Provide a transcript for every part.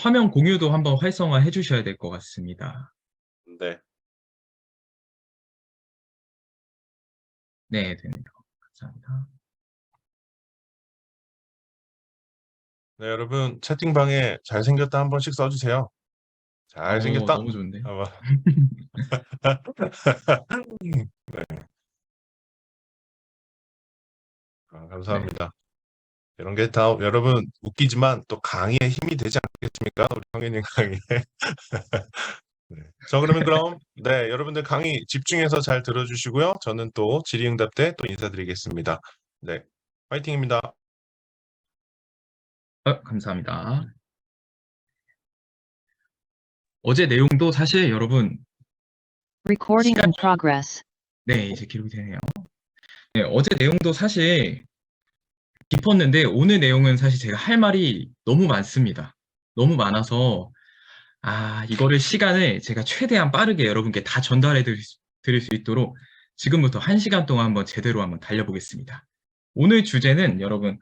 화면 공유도 한번 활성화해 주셔야 될 것 같습니다. 네. 네, 되네요. 감사합니다. 네, 여러분 채팅방에 잘생겼다 한 번씩 써주세요. 잘생겼다. 너무 좋은데. 네. 감사합니다. 이런 게 다 여러분 웃기지만 또 강의의 힘이 되지 않겠습니까? 우리 성현님 강의. 네. 그럼 네, 여러분들 강의 집중해서 잘 들어주시고요. 저는 또 질의응답 때 또 인사드리겠습니다. 네, 파이팅입니다. 감사합니다. 어제 내용도 사실 여러분 Recording in progress. 네, 이제 기록이 되네요. 네, 어제 내용도 사실 깊었는데 오늘 내용은 사실 제가 할 말이 너무 많습니다. 너무 많아서 이거를 시간을 제가 최대한 빠르게 여러분께 다 전달해 드릴 수 있도록 지금부터 1시간 동안 한번 제대로 한번 달려보겠습니다. 오늘 주제는 여러분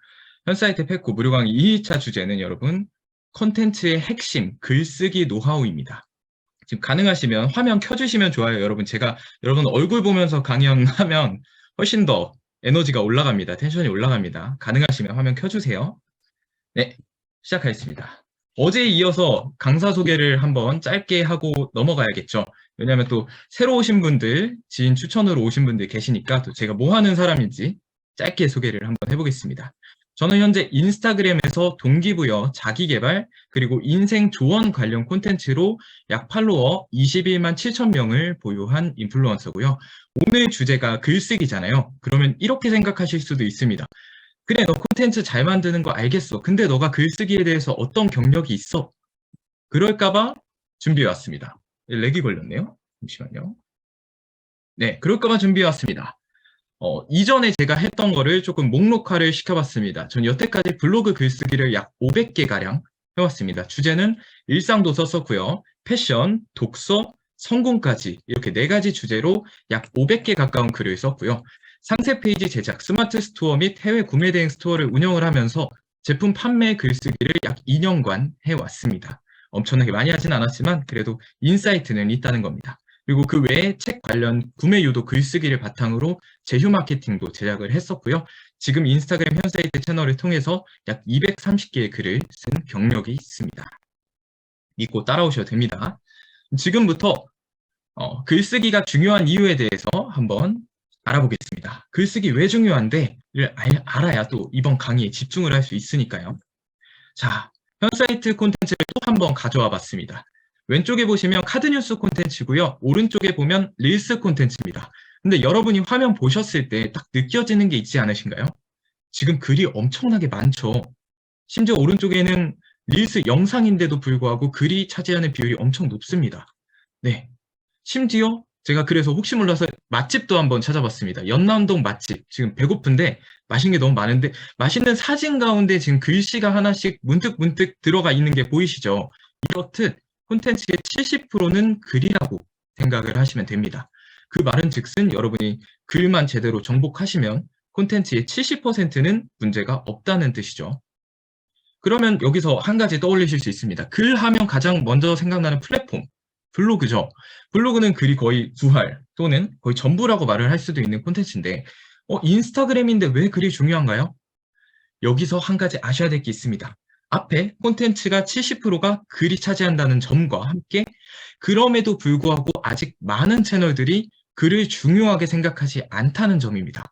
현사이트 팩고 무료 강의 2차 주제는 여러분 컨텐츠의 핵심 글쓰기 노하우입니다. 지금 가능하시면 화면 켜주시면 좋아요. 여러분 제가 여러분 얼굴 보면서 강연하면 훨씬 더 에너지가 올라갑니다. 텐션이 올라갑니다. 가능하시면 화면 켜주세요. 네, 시작하겠습니다. 어제에 이어서 강사 소개를 한번 짧게 하고 넘어가야겠죠. 왜냐하면 또 새로 오신 분들, 지인 추천으로 오신 분들 계시니까 또 제가 뭐 하는 사람인지 짧게 소개를 한번 해보겠습니다. 저는 현재 인스타그램에서 동기부여, 자기개발, 그리고 인생 조언 관련 콘텐츠로 약 팔로워 21만 7천 명을 보유한 인플루언서고요. 오늘 주제가 글쓰기잖아요. 그러면 이렇게 생각하실 수도 있습니다. 그래, 너 콘텐츠 잘 만드는 거 알겠어. 근데 너가 글쓰기에 대해서 어떤 경력이 있어? 그럴까봐 준비해왔습니다. 렉이 걸렸네요. 잠시만요. 네, 그럴까봐 준비해왔습니다. 이전에 제가 했던 거를 조금 목록화를 시켜봤습니다. 전 여태까지 블로그 글쓰기를 약 500개가량 해왔습니다. 주제는 일상도 썼었고요. 패션, 독서, 성공까지 이렇게 4가지 주제로 약 500개 가까운 글을 썼고요. 상세 페이지 제작, 스마트 스토어 및 해외 구매 대행 스토어를 운영을 하면서 제품 판매 글쓰기를 약 2년간 해왔습니다. 엄청나게 많이 하진 않았지만 그래도 인사이트는 있다는 겁니다. 그리고 그 외에 책 관련 구매 유도 글쓰기를 바탕으로 제휴 마케팅도 제작을 했었고요. 지금 인스타그램 현사이트 채널을 통해서 약 230개의 글을 쓴 경력이 있습니다. 믿고 따라오셔도 됩니다. 지금부터 글쓰기가 중요한 이유에 대해서 한번 알아보겠습니다. 글쓰기 왜 중요한데를 알아야 또 이번 강의에 집중을 할 수 있으니까요. 자, 현사이트 콘텐츠를 또 한번 가져와 봤습니다. 왼쪽에 보시면 카드뉴스 콘텐츠고요. 오른쪽에 보면 릴스 콘텐츠입니다. 근데 여러분이 화면 보셨을 때 딱 느껴지는 게 있지 않으신가요? 지금 글이 엄청나게 많죠. 심지어 오른쪽에는 릴스 영상인데도 불구하고 글이 차지하는 비율이 엄청 높습니다. 네. 심지어 제가 그래서 혹시 몰라서 맛집도 한번 찾아봤습니다. 연남동 맛집. 지금 배고픈데 맛있는 게 너무 많은데 맛있는 사진 가운데 지금 글씨가 하나씩 문득문득 들어가 있는 게 보이시죠? 이렇듯 콘텐츠의 70%는 글이라고 생각을 하시면 됩니다. 그 말은 즉슨 여러분이 글만 제대로 정복하시면 콘텐츠의 70%는 문제가 없다는 뜻이죠. 그러면 여기서 한 가지 떠올리실 수 있습니다. 글 하면 가장 먼저 생각나는 플랫폼, 블로그죠. 블로그는 글이 거의 두할 또는 거의 전부라고 말을 할 수도 있는 콘텐츠인데 인스타그램인데 왜 글이 중요한가요? 여기서 한 가지 아셔야 될 게 있습니다. 앞에 콘텐츠가 70%가 글이 차지한다는 점과 함께 그럼에도 불구하고 아직 많은 채널들이 글을 중요하게 생각하지 않다는 점입니다.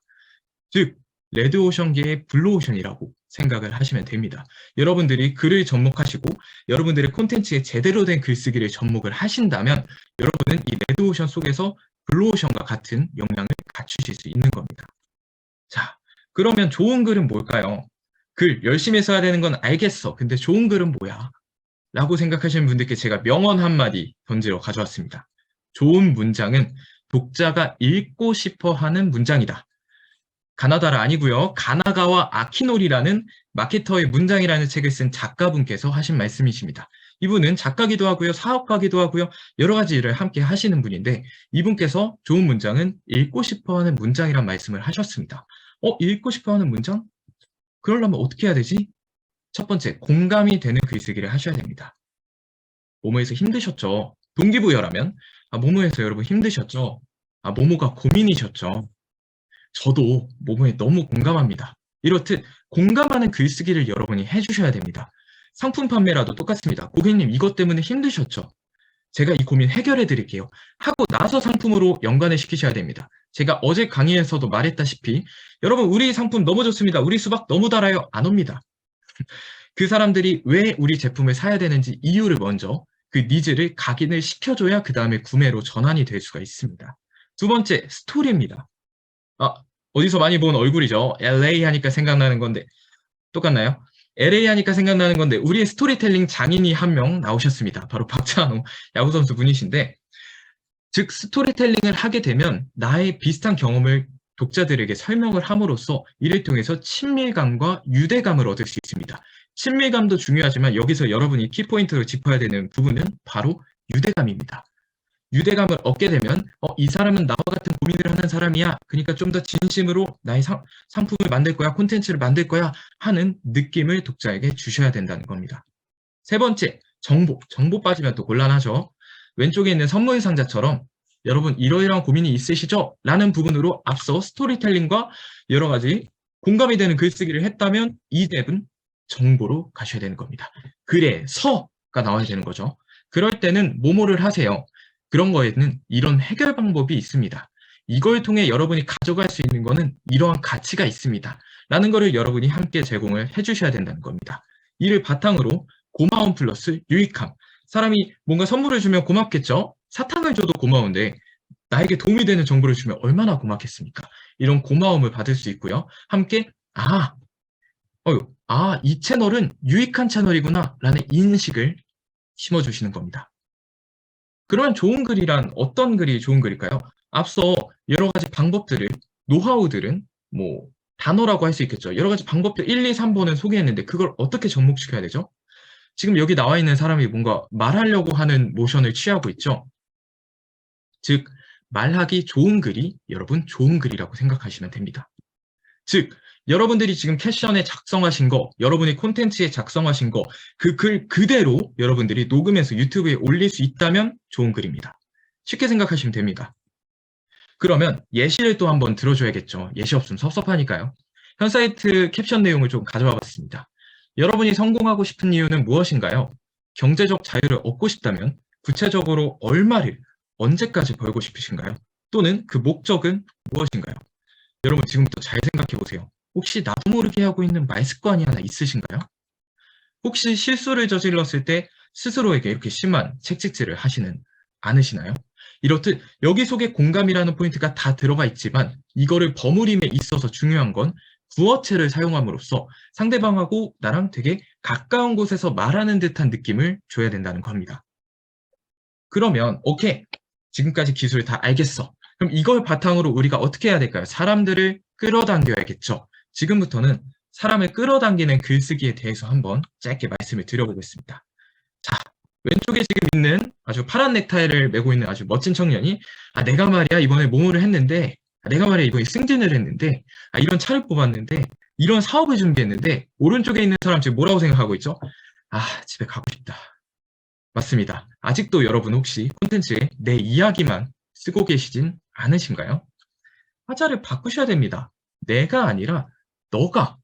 즉 레드오션계의 블루오션이라고 생각을 하시면 됩니다. 여러분들이 글을 접목하시고 여러분들의 콘텐츠에 제대로 된 글쓰기를 접목을 하신다면 여러분은 이 레드오션 속에서 블루오션과 같은 역량을 갖추실 수 있는 겁니다. 자, 그러면 좋은 글은 뭘까요? 글 열심히 써야 되는 건 알겠어. 근데 좋은 글은 뭐야? 라고 생각하시는 분들께 제가 명언 한마디 던지러 가져왔습니다. 좋은 문장은 독자가 읽고 싶어 하는 문장이다. 가나다라 아니고요. 가나가와 아키노리라는 마케터의 문장이라는 책을 쓴 작가분께서 하신 말씀이십니다. 이분은 작가기도 하고요. 사업가기도 하고요. 여러 가지 일을 함께 하시는 분인데 이분께서 좋은 문장은 읽고 싶어 하는 문장이란 말씀을 하셨습니다. 읽고 싶어 하는 문장? 그러려면 어떻게 해야 되지? 첫 번째, 공감이 되는 글쓰기를 하셔야 됩니다. 모모에서 힘드셨죠? 동기부여라면, 모모에서 여러분 힘드셨죠? 모모가 고민이셨죠? 저도 모모에 너무 공감합니다. 이렇듯 공감하는 글쓰기를 여러분이 해주셔야 됩니다. 상품 판매라도 똑같습니다. 고객님 이것 때문에 힘드셨죠? 제가 이 고민 해결해 드릴게요. 하고 나서 상품으로 연관을 시키셔야 됩니다. 제가 어제 강의에서도 말했다시피 여러분 우리 상품 너무 좋습니다. 우리 수박 너무 달아요. 안 옵니다. 그 사람들이 왜 우리 제품을 사야 되는지 이유를 먼저 그 니즈를 각인을 시켜줘야 그 다음에 구매로 전환이 될 수가 있습니다. 두 번째, 스토리입니다. 어디서 많이 본 얼굴이죠. LA 하니까 생각나는 건데 똑같나요? LA 하니까 생각나는 건데 우리의 스토리텔링 장인이 한 명 나오셨습니다. 바로 박찬호 야구선수 분이신데 즉 스토리텔링을 하게 되면 나의 비슷한 경험을 독자들에게 설명을 함으로써 이를 통해서 친밀감과 유대감을 얻을 수 있습니다. 친밀감도 중요하지만 여기서 여러분이 키포인트로 짚어야 되는 부분은 바로 유대감입니다. 유대감을 얻게 되면 이 사람은 나와 같은 고민을 하는 사람이야. 그러니까 좀 더 진심으로 나의 상품을 만들 거야. 콘텐츠를 만들 거야. 하는 느낌을 독자에게 주셔야 된다는 겁니다. 세 번째, 정보. 정보 빠지면 또 곤란하죠. 왼쪽에 있는 선물 상자처럼 여러분 이러이러한 고민이 있으시죠? 라는 부분으로 앞서 스토리텔링과 여러 가지 공감이 되는 글쓰기를 했다면 이 랩은 정보로 가셔야 되는 겁니다. 그래서가 나와야 되는 거죠. 그럴 때는 뭐뭐를 하세요. 그런 거에는 이런 해결 방법이 있습니다. 이걸 통해 여러분이 가져갈 수 있는 거는 이러한 가치가 있습니다. 라는 거를 여러분이 함께 제공을 해주셔야 된다는 겁니다. 이를 바탕으로 고마움 플러스 유익함. 사람이 뭔가 선물을 주면 고맙겠죠? 사탕을 줘도 고마운데 나에게 도움이 되는 정보를 주면 얼마나 고맙겠습니까? 이런 고마움을 받을 수 있고요. 함께 이 채널은 유익한 채널이구나 라는 인식을 심어주시는 겁니다. 그러면 좋은 글이란 어떤 글이 좋은 글일까요? 앞서 여러 가지 방법들을, 노하우들은 단어라고 할 수 있겠죠. 여러 가지 방법들 1, 2, 3번은 소개했는데 그걸 어떻게 접목시켜야 되죠? 지금 여기 나와 있는 사람이 뭔가 말하려고 하는 모션을 취하고 있죠. 즉, 말하기 좋은 글이 여러분 좋은 글이라고 생각하시면 됩니다. 즉, 여러분들이 지금 캡션에 작성하신 거, 여러분이 콘텐츠에 작성하신 거, 그 글 그대로 여러분들이 녹음해서 유튜브에 올릴 수 있다면 좋은 글입니다. 쉽게 생각하시면 됩니다. 그러면 예시를 또 한번 들어줘야겠죠. 예시 없으면 섭섭하니까요. 현 사이트 캡션 내용을 좀 가져와 봤습니다. 여러분이 성공하고 싶은 이유는 무엇인가요? 경제적 자유를 얻고 싶다면 구체적으로 얼마를 언제까지 벌고 싶으신가요? 또는 그 목적은 무엇인가요? 여러분 지금부터 잘 생각해 보세요. 혹시 나도 모르게 하고 있는 말습관이 하나 있으신가요? 혹시 실수를 저질렀을 때 스스로에게 이렇게 심한 책찍질을 하시는 않으시나요? 이렇듯 여기 속에 공감이라는 포인트가 다 들어가 있지만 이거를 버무림에 있어서 중요한 건 구어체를 사용함으로써 상대방하고 나랑 되게 가까운 곳에서 말하는 듯한 느낌을 줘야 된다는 겁니다. 그러면 오케이, 지금까지 기술 다 알겠어. 그럼 이걸 바탕으로 우리가 어떻게 해야 될까요? 사람들을 끌어당겨야겠죠. 지금부터는 사람을 끌어당기는 글쓰기에 대해서 한번 짧게 말씀을 드려보겠습니다. 자, 왼쪽에 지금 있는 아주 파란 넥타이를 메고 있는 아주 멋진 청년이 내가 말이야 이번에 모모를 했는데 내가 말이야 이번에 승진을 했는데 이런 차를 뽑았는데 이런 사업을 준비했는데 오른쪽에 있는 사람 지금 뭐라고 생각하고 있죠? 집에 가고 싶다. 맞습니다. 아직도 여러분 혹시 콘텐츠에 내 이야기만 쓰고 계시진 않으신가요? 화자를 바꾸셔야 됩니다. 내가 아니라 너가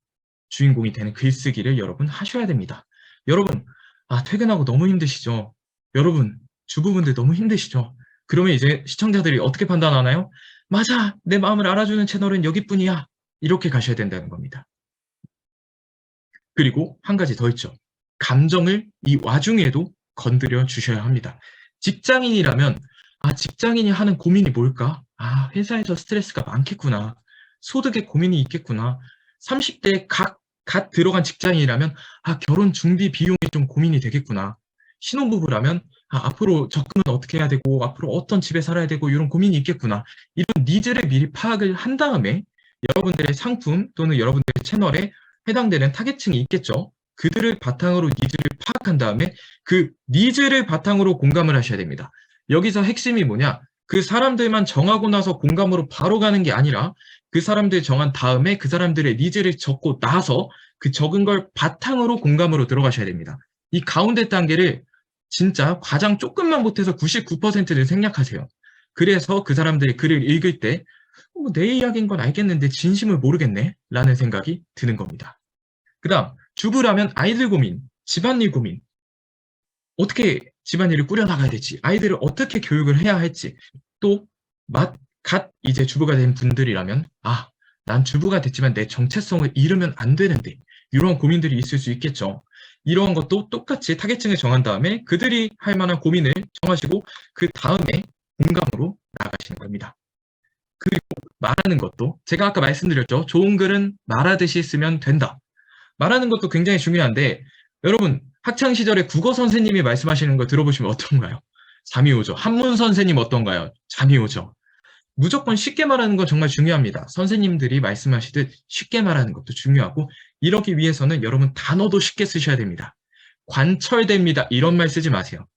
주인공이 되는 글쓰기를 여러분 하셔야 됩니다. 여러분 퇴근하고 너무 힘드시죠? 여러분 주부분들 너무 힘드시죠? 그러면 이제 시청자들이 어떻게 판단하나요? 맞아, 내 마음을 알아주는 채널은 여기뿐이야. 이렇게 가셔야 된다는 겁니다. 그리고 한 가지 더 있죠. 감정을 이 와중에도 건드려 주셔야 합니다. 직장인이라면 직장인이 하는 고민이 뭘까? 회사에서 스트레스가 많겠구나. 소득에 고민이 있겠구나. 30대에 갓 들어간 직장인이라면 결혼 준비 비용이 좀 고민이 되겠구나. 신혼부부라면 앞으로 적금은 어떻게 해야 되고 앞으로 어떤 집에 살아야 되고 이런 고민이 있겠구나. 이런 니즈를 미리 파악을 한 다음에 여러분들의 상품 또는 여러분들의 채널에 해당되는 타겟층이 있겠죠. 그들을 바탕으로 니즈를 파악한 다음에 그 니즈를 바탕으로 공감을 하셔야 됩니다. 여기서 핵심이 뭐냐? 그 사람들만 정하고 나서 공감으로 바로 가는 게 아니라 그 사람들 정한 다음에 그 사람들의 니즈를 적고 나서 그 적은 걸 바탕으로 공감으로 들어가셔야 됩니다. 이 가운데 단계를 진짜 과장 조금만 못해서 99%를 생략하세요. 그래서 그 사람들이 글을 읽을 때 내 이야기인 건 알겠는데 진심을 모르겠네 라는 생각이 드는 겁니다. 그 다음 주부라면 아이들 고민, 집안일 고민, 어떻게 집안일을 꾸려나가야 될지, 아이들을 어떻게 교육을 해야 할지, 또 갓 이제 주부가 된 분들이라면 난 주부가 됐지만 내 정체성을 잃으면 안 되는데 이런 고민들이 있을 수 있겠죠. 이러한 것도 똑같이 타겟층을 정한 다음에 그들이 할 만한 고민을 정하시고 그 다음에 공감으로 나아가시는 겁니다. 그리고 말하는 것도 제가 아까 말씀드렸죠. 좋은 글은 말하듯이 쓰면 된다. 말하는 것도 굉장히 중요한데 여러분 학창시절에 국어 선생님이 말씀하시는 거 들어보시면 어떤가요? 잠이 오죠. 한문 선생님 어떤가요? 잠이 오죠. 무조건 쉽게 말하는 건 정말 중요합니다. 선생님들이 말씀하시듯 쉽게 말하는 것도 중요하고 이러기 위해서는 여러분 단어도 쉽게 쓰셔야 됩니다. 관철됩니다. 이런 말 쓰지 마세요.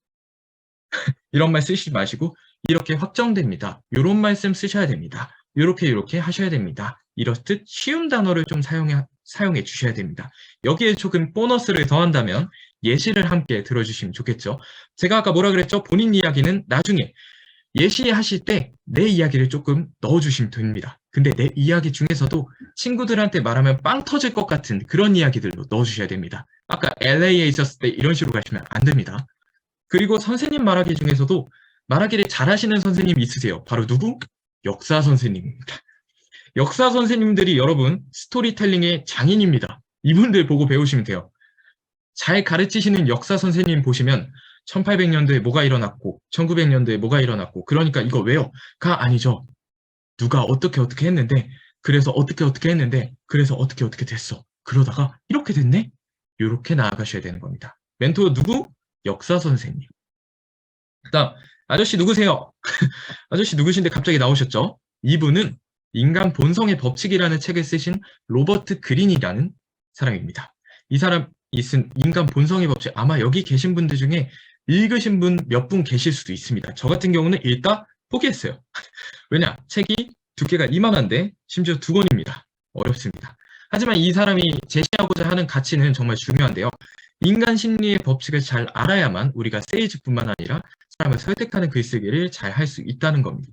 이런 말 쓰시지 마시고 이렇게 확정됩니다. 이런 말씀 쓰셔야 됩니다. 이렇게 하셔야 됩니다. 이렇듯 쉬운 단어를 좀 사용해 주셔야 됩니다. 여기에 조금 보너스를 더한다면 예시를 함께 들어주시면 좋겠죠. 제가 아까 뭐라 그랬죠? 본인 이야기는 나중에 예시하실 때 내 이야기를 조금 넣어주시면 됩니다. 근데 내 이야기 중에서도 친구들한테 말하면 빵 터질 것 같은 그런 이야기들도 넣어주셔야 됩니다. 아까 LA에 있었을 때 이런 식으로 가시면 안 됩니다. 그리고 선생님 말하기 중에서도 말하기를 잘하시는 선생님이 있으세요. 바로 누구? 역사 선생님입니다. 역사 선생님들이 여러분 스토리텔링의 장인입니다. 이분들 보고 배우시면 돼요. 잘 가르치시는 역사 선생님 보시면 1800년도에 뭐가 일어났고 1900년도에 뭐가 일어났고 그러니까 이거 왜요?가 아니죠. 누가 어떻게 했는데 그래서 어떻게 했는데 그래서 어떻게 됐어. 그러다가 이렇게 됐네? 이렇게 나아가셔야 되는 겁니다. 멘토 누구? 역사 선생님. 그다음 아저씨 누구세요? 아저씨 누구신데 갑자기 나오셨죠? 이분은 인간 본성의 법칙이라는 책을 쓰신 로버트 그린이라는 사람입니다. 이 사람이 쓴 인간 본성의 법칙 아마 여기 계신 분들 중에 읽으신 분 몇 분 계실 수도 있습니다. 저 같은 경우는 읽다 포기했어요. 왜냐? 책이 두께가 이만한데 심지어 2권입니다. 어렵습니다. 하지만 이 사람이 제시하고자 하는 가치는 정말 중요한데요. 인간 심리의 법칙을 잘 알아야만 우리가 세일즈뿐만 아니라 사람을 설득하는 글쓰기를 잘 할 수 있다는 겁니다.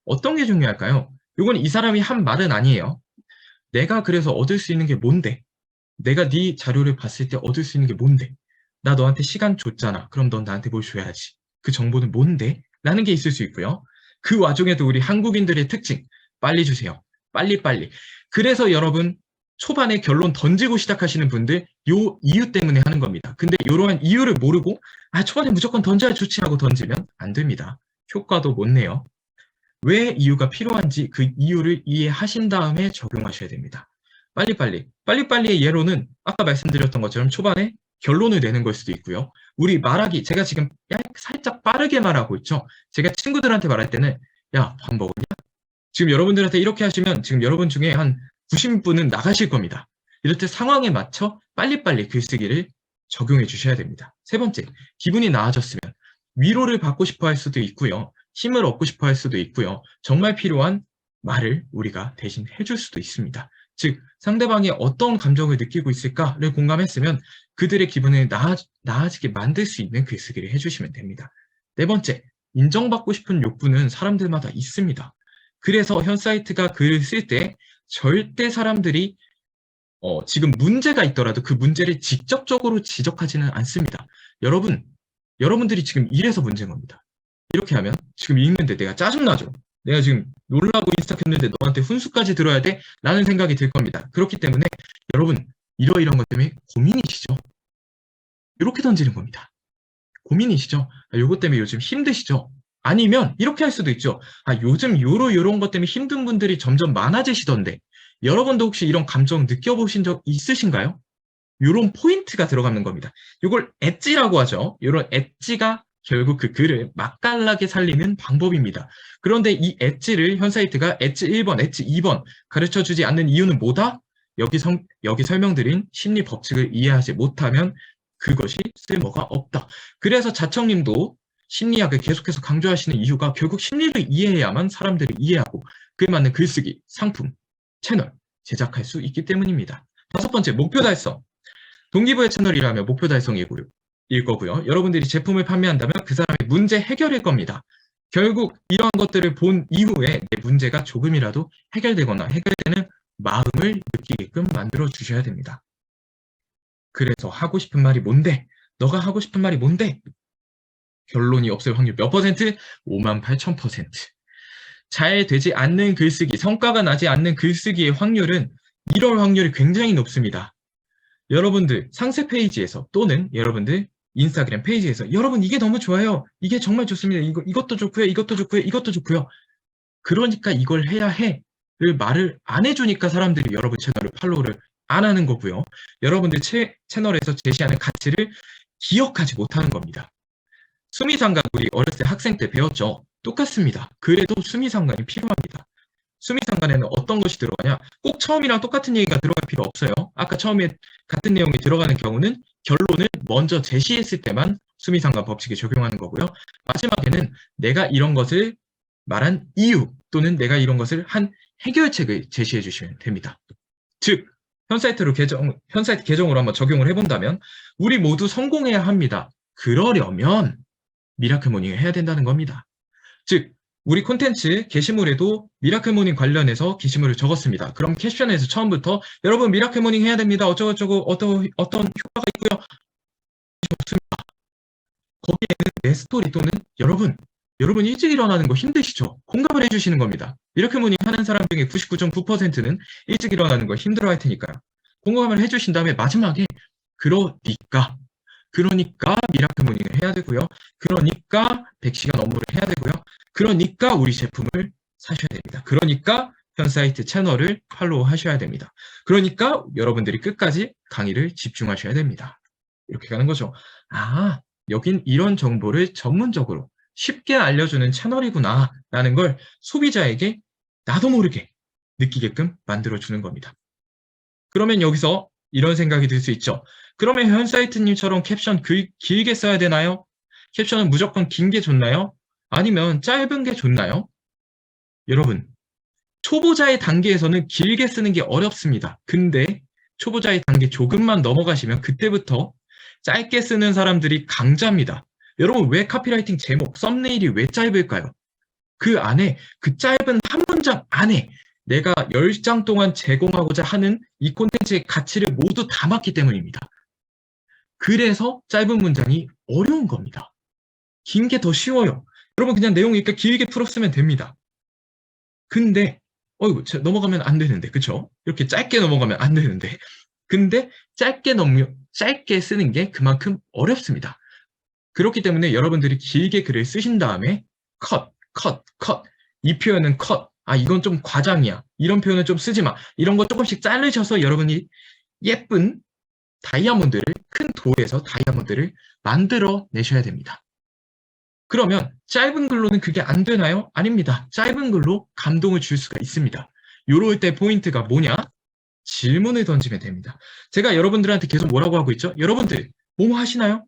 어떤 게 중요할까요? 이건 이 사람이 한 말은 아니에요. 내가 그래서 얻을 수 있는 게 뭔데? 내가 네 자료를 봤을 때 얻을 수 있는 게 뭔데? 나 너한테 시간 줬잖아. 그럼 넌 나한테 뭘 줘야지. 그 정보는 뭔데? 라는 게 있을 수 있고요. 그 와중에도 우리 한국인들의 특징, 빨리 주세요. 빨리. 그래서 여러분 초반에 결론 던지고 시작하시는 분들 요 이유 때문에 하는 겁니다. 근데 이러한 이유를 모르고 초반에 무조건 던져야 좋지 하고 던지면 안 됩니다. 효과도 못 내요. 왜 이유가 필요한지 그 이유를 이해하신 다음에 적용하셔야 됩니다. 빨리빨리의 예로는 아까 말씀드렸던 것처럼 초반에 결론을 내는 걸 수도 있고요. 우리 말하기, 제가 지금 살짝 빠르게 말하고 있죠. 제가 친구들한테 말할 때는 야, 밥 먹었냐? 지금 여러분들한테 이렇게 하시면 지금 여러분 중에 한 90분은 나가실 겁니다. 이럴 때 상황에 맞춰 빨리빨리 글쓰기를 적용해 주셔야 됩니다. 세 번째, 기분이 나아졌으면 위로를 받고 싶어 할 수도 있고요. 힘을 얻고 싶어 할 수도 있고요. 정말 필요한 말을 우리가 대신 해줄 수도 있습니다. 즉 상대방이 어떤 감정을 느끼고 있을까를 공감했으면 그들의 기분을 나아지게 만들 수 있는 글쓰기를 해주시면 됩니다. 네 번째, 인정받고 싶은 욕구는 사람들마다 있습니다. 그래서 현 사이트가 글을 쓸 때 절대 사람들이 지금 문제가 있더라도 그 문제를 직접적으로 지적하지는 않습니다. 여러분들이 지금 이래서 문제인 겁니다. 이렇게 하면 지금 읽는데 내가 짜증나죠. 내가 지금 놀라고 인스타 켰는데 너한테 훈수까지 들어야 돼? 라는 생각이 들 겁니다. 그렇기 때문에 여러분 이런 것 때문에 고민이시죠? 이렇게 던지는 겁니다. 고민이시죠? 요것 때문에 요즘 힘드시죠? 아니면 이렇게 할 수도 있죠. 요즘 요런 것 때문에 힘든 분들이 점점 많아지시던데 여러분도 혹시 이런 감정 느껴보신 적 있으신가요? 요런 포인트가 들어가는 겁니다. 요걸 엣지라고 하죠. 요런 엣지가 결국 그 글을 맛깔나게 살리는 방법입니다. 그런데 이 엣지를 현 사이트가 엣지 1번, 엣지 2번 가르쳐주지 않는 이유는 뭐다? 여기 설명드린 심리 법칙을 이해하지 못하면 그것이 쓸모가 없다. 그래서 자청님도 심리학을 계속해서 강조하시는 이유가 결국 심리를 이해해야만 사람들이 이해하고 그에 맞는 글쓰기, 상품, 채널 제작할 수 있기 때문입니다. 다섯 번째, 목표 달성. 동기부여 채널이라면 목표 달성이고요. 거고요. 여러분들이 제품을 판매한다면 그 사람의 문제 해결일 겁니다. 결국 이러한 것들을 본 이후에 내 문제가 조금이라도 해결되거나 해결되는 마음을 느끼게끔 만들어 주셔야 됩니다. 그래서 하고 싶은 말이 뭔데? 너가 하고 싶은 말이 뭔데? 결론이 없을 확률 몇 퍼센트? 58,000%. 잘 되지 않는 글쓰기, 성과가 나지 않는 글쓰기의 확률은 이럴 확률이 굉장히 높습니다. 여러분들 상세 페이지에서 또는 여러분들 인스타그램 페이지에서 여러분 이게 너무 좋아요. 이게 정말 좋습니다. 이것도 좋고요. 이것도 좋고요. 이것도 좋고요. 그러니까 이걸 해야 해를 말을 안 해주니까 사람들이 여러분 채널을 팔로우를 안 하는 거고요. 여러분들 채널에서 제시하는 가치를 기억하지 못하는 겁니다. 수미상관 우리 어렸을 때 학생 때 배웠죠. 똑같습니다. 그래도 수미상관이 필요합니다. 수미상관에는 어떤 것이 들어가냐? 꼭 처음이랑 똑같은 얘기가 들어갈 필요 없어요. 아까 처음에 같은 내용이 들어가는 경우는 결론을 먼저 제시했을 때만 수미상관 법칙에 적용하는 거고요. 마지막에는 내가 이런 것을 말한 이유 또는 내가 이런 것을 한 해결책을 제시해 주시면 됩니다. 즉, 현사이트 계정으로 한번 적용을 해본다면 우리 모두 성공해야 합니다. 그러려면 미라클 모닝을 해야 된다는 겁니다. 즉, 우리 콘텐츠 게시물에도 미라클 모닝 관련해서 게시물을 적었습니다. 그럼 캡션에서 처음부터 여러분 미라클 모닝 해야 됩니다. 어쩌고저쩌고 어떤 효과가 있고요. 없습니다. 거기에는 내 스토리 또는 여러분 일찍 일어나는 거 힘드시죠? 공감을 해주시는 겁니다. 미라클 모닝 하는 사람 중에 99.9%는 일찍 일어나는 거 힘들어 할 테니까요. 공감을 해주신 다음에 마지막에 그러니까 미라클 모닝을 해야 되고요. 그러니까 100시간 업무를 해야 되고요. 그러니까 우리 제품을 사셔야 됩니다. 그러니까 현사이트 채널을 팔로우 하셔야 됩니다. 그러니까 여러분들이 끝까지 강의를 집중하셔야 됩니다. 이렇게 가는 거죠. 아, 여긴 이런 정보를 전문적으로 쉽게 알려주는 채널이구나 라는 걸 소비자에게 나도 모르게 느끼게끔 만들어주는 겁니다. 그러면 여기서 이런 생각이 들 수 있죠. 그러면 현사이트님처럼 캡션 길게 써야 되나요? 캡션은 무조건 긴 게 좋나요? 아니면 짧은 게 좋나요? 여러분, 초보자의 단계에서는 길게 쓰는 게 어렵습니다. 근데 초보자의 단계 조금만 넘어가시면 그때부터 짧게 쓰는 사람들이 강자입니다. 여러분, 왜 카피라이팅 제목, 썸네일이 왜 짧을까요? 그 안에, 그 짧은 한 문장 안에 내가 10장 동안 제공하고자 하는 이 콘텐츠의 가치를 모두 담았기 때문입니다. 그래서 짧은 문장이 어려운 겁니다. 긴 게 더 쉬워요. 여러분 그냥 내용 이렇게 길게 풀었으면 됩니다. 근데 넘어가면 안 되는데, 그쵸? 이렇게 짧게 넘어가면 안 되는데. 근데 짧게 쓰는 게 그만큼 어렵습니다. 그렇기 때문에 여러분들이 길게 글을 쓰신 다음에 컷. 이 표현은 컷. 아, 이건 좀 과장이야. 이런 표현은 좀 쓰지 마. 이런 거 조금씩 자르셔서 여러분이 예쁜 다이아몬드를, 큰 돌에서 다이아몬드를 만들어 내셔야 됩니다. 그러면 짧은 글로는 그게 안 되나요? 아닙니다. 짧은 글로 감동을 줄 수가 있습니다. 요럴 때 포인트가 뭐냐? 질문을 던지면 됩니다. 제가 여러분들한테 계속 뭐라고 하고 있죠? 여러분들 뭐뭐 하시나요?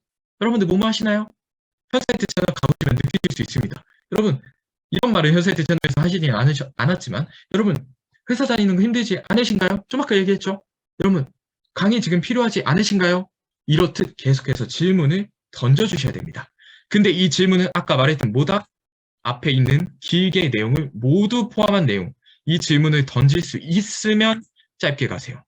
현사이트 채널 가보시면 느끼실 수 있습니다. 여러분, 이런 말을 현사이트 채널에서 하시진 않았지만 여러분, 회사 다니는 거 힘들지 않으신가요? 좀 아까 얘기했죠? 여러분, 강의 지금 필요하지 않으신가요? 이렇듯 계속해서 질문을 던져주셔야 됩니다. 근데 이 질문은 아까 말했던 뭐다? 앞에 있는 길게 내용을 모두 포함한 내용. 이 질문을 던질 수 있으면 짧게 가세요.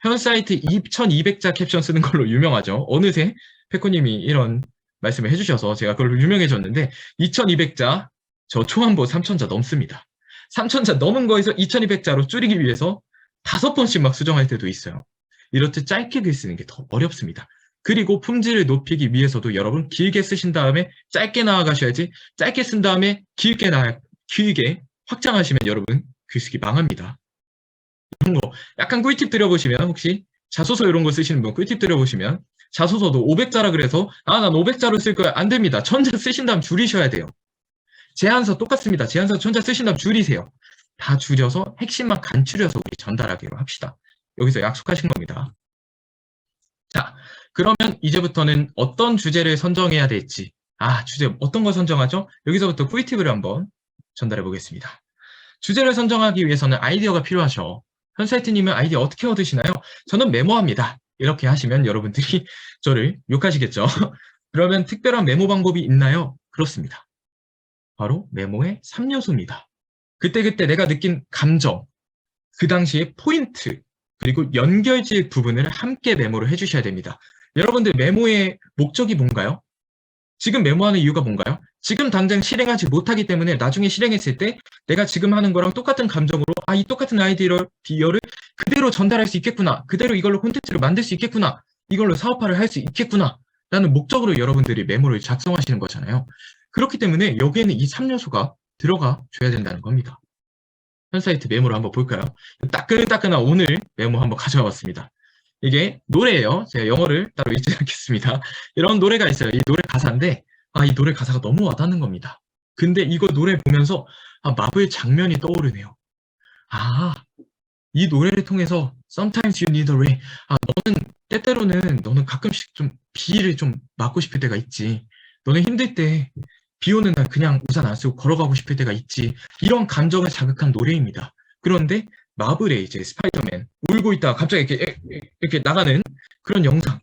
현사이트 2200자 캡션 쓰는 걸로 유명하죠. 어느새 페코님이 이런 말씀을 해주셔서 제가 그걸로 유명해졌는데 2200자, 저 초안보 3000자 넘습니다. 3000자 넘은 거에서 2200자로 줄이기 위해서 5번씩 막 수정할 때도 있어요. 이렇듯 짧게 글 쓰는 게 더 어렵습니다. 그리고 품질을 높이기 위해서도 여러분 길게 쓰신 다음에 짧게 나아가셔야지, 짧게 쓴 다음에 길게 확장하시면 여러분 글쓰기 망합니다. 이런 거 약간 꿀팁 드려보시면, 혹시 자소서 이런 거 쓰시는 분 꿀팁 드려보시면, 자소서도 500자라 그래서 난 500자로 쓸 거야. 안 됩니다. 1000자 쓰신 다음 줄이셔야 돼요. 제안서 똑같습니다. 제안서 1000자 쓰신 다음 줄이세요. 다 줄여서 핵심만 간추려서 우리 전달하기로 합시다. 여기서 약속하신 겁니다. 자, 그러면 이제부터는 어떤 주제를 선정해야 될지, 주제 어떤 거 선정하죠? 여기서부터 꿀팁을 한번 전달해 보겠습니다. 주제를 선정하기 위해서는 아이디어가 필요하죠. 현사이트님은 아이디어 어떻게 얻으시나요? 저는 메모합니다. 이렇게 하시면 여러분들이 저를 욕하시겠죠. 그러면 특별한 메모 방법이 있나요? 그렇습니다. 바로 메모의 3요소입니다. 그때그때 내가 느낀 감정, 그 당시의 포인트, 그리고 연결지의 부분을 함께 메모를 해주셔야 됩니다. 여러분들 메모의 목적이 뭔가요? 지금 메모하는 이유가 뭔가요? 지금 당장 실행하지 못하기 때문에 나중에 실행했을 때 내가 지금 하는 거랑 똑같은 감정으로 이 똑같은 아이디어를 그대로 전달할 수 있겠구나. 그대로 이걸로 콘텐츠를 만들 수 있겠구나. 이걸로 사업화를 할 수 있겠구나. 라는 목적으로 여러분들이 메모를 작성하시는 거잖아요. 그렇기 때문에 여기에는 이 3요소가 들어가 줘야 된다는 겁니다. 현 사이트 메모를 한번 볼까요? 따끈따끈한 오늘 메모 한번 가져와 봤습니다. 이게 노래예요. 제가 영어를 따로 읽지 않겠습니다. 이런 노래가 있어요. 이 노래 가사인데 이 노래 가사가 너무 와닿는 겁니다. 근데 이거 노래 보면서 마블 장면이 떠오르네요. 이 노래를 통해서 Sometimes you need a rain. 너는 가끔씩 좀 비를 좀 맞고 싶을 때가 있지. 너는 힘들 때 비 오는 날 그냥 우산 안 쓰고 걸어가고 싶을 때가 있지. 이런 감정을 자극한 노래입니다. 그런데 마블의 이제 스파이더맨 울고 있다가 갑자기 이렇게 나가는 그런 영상.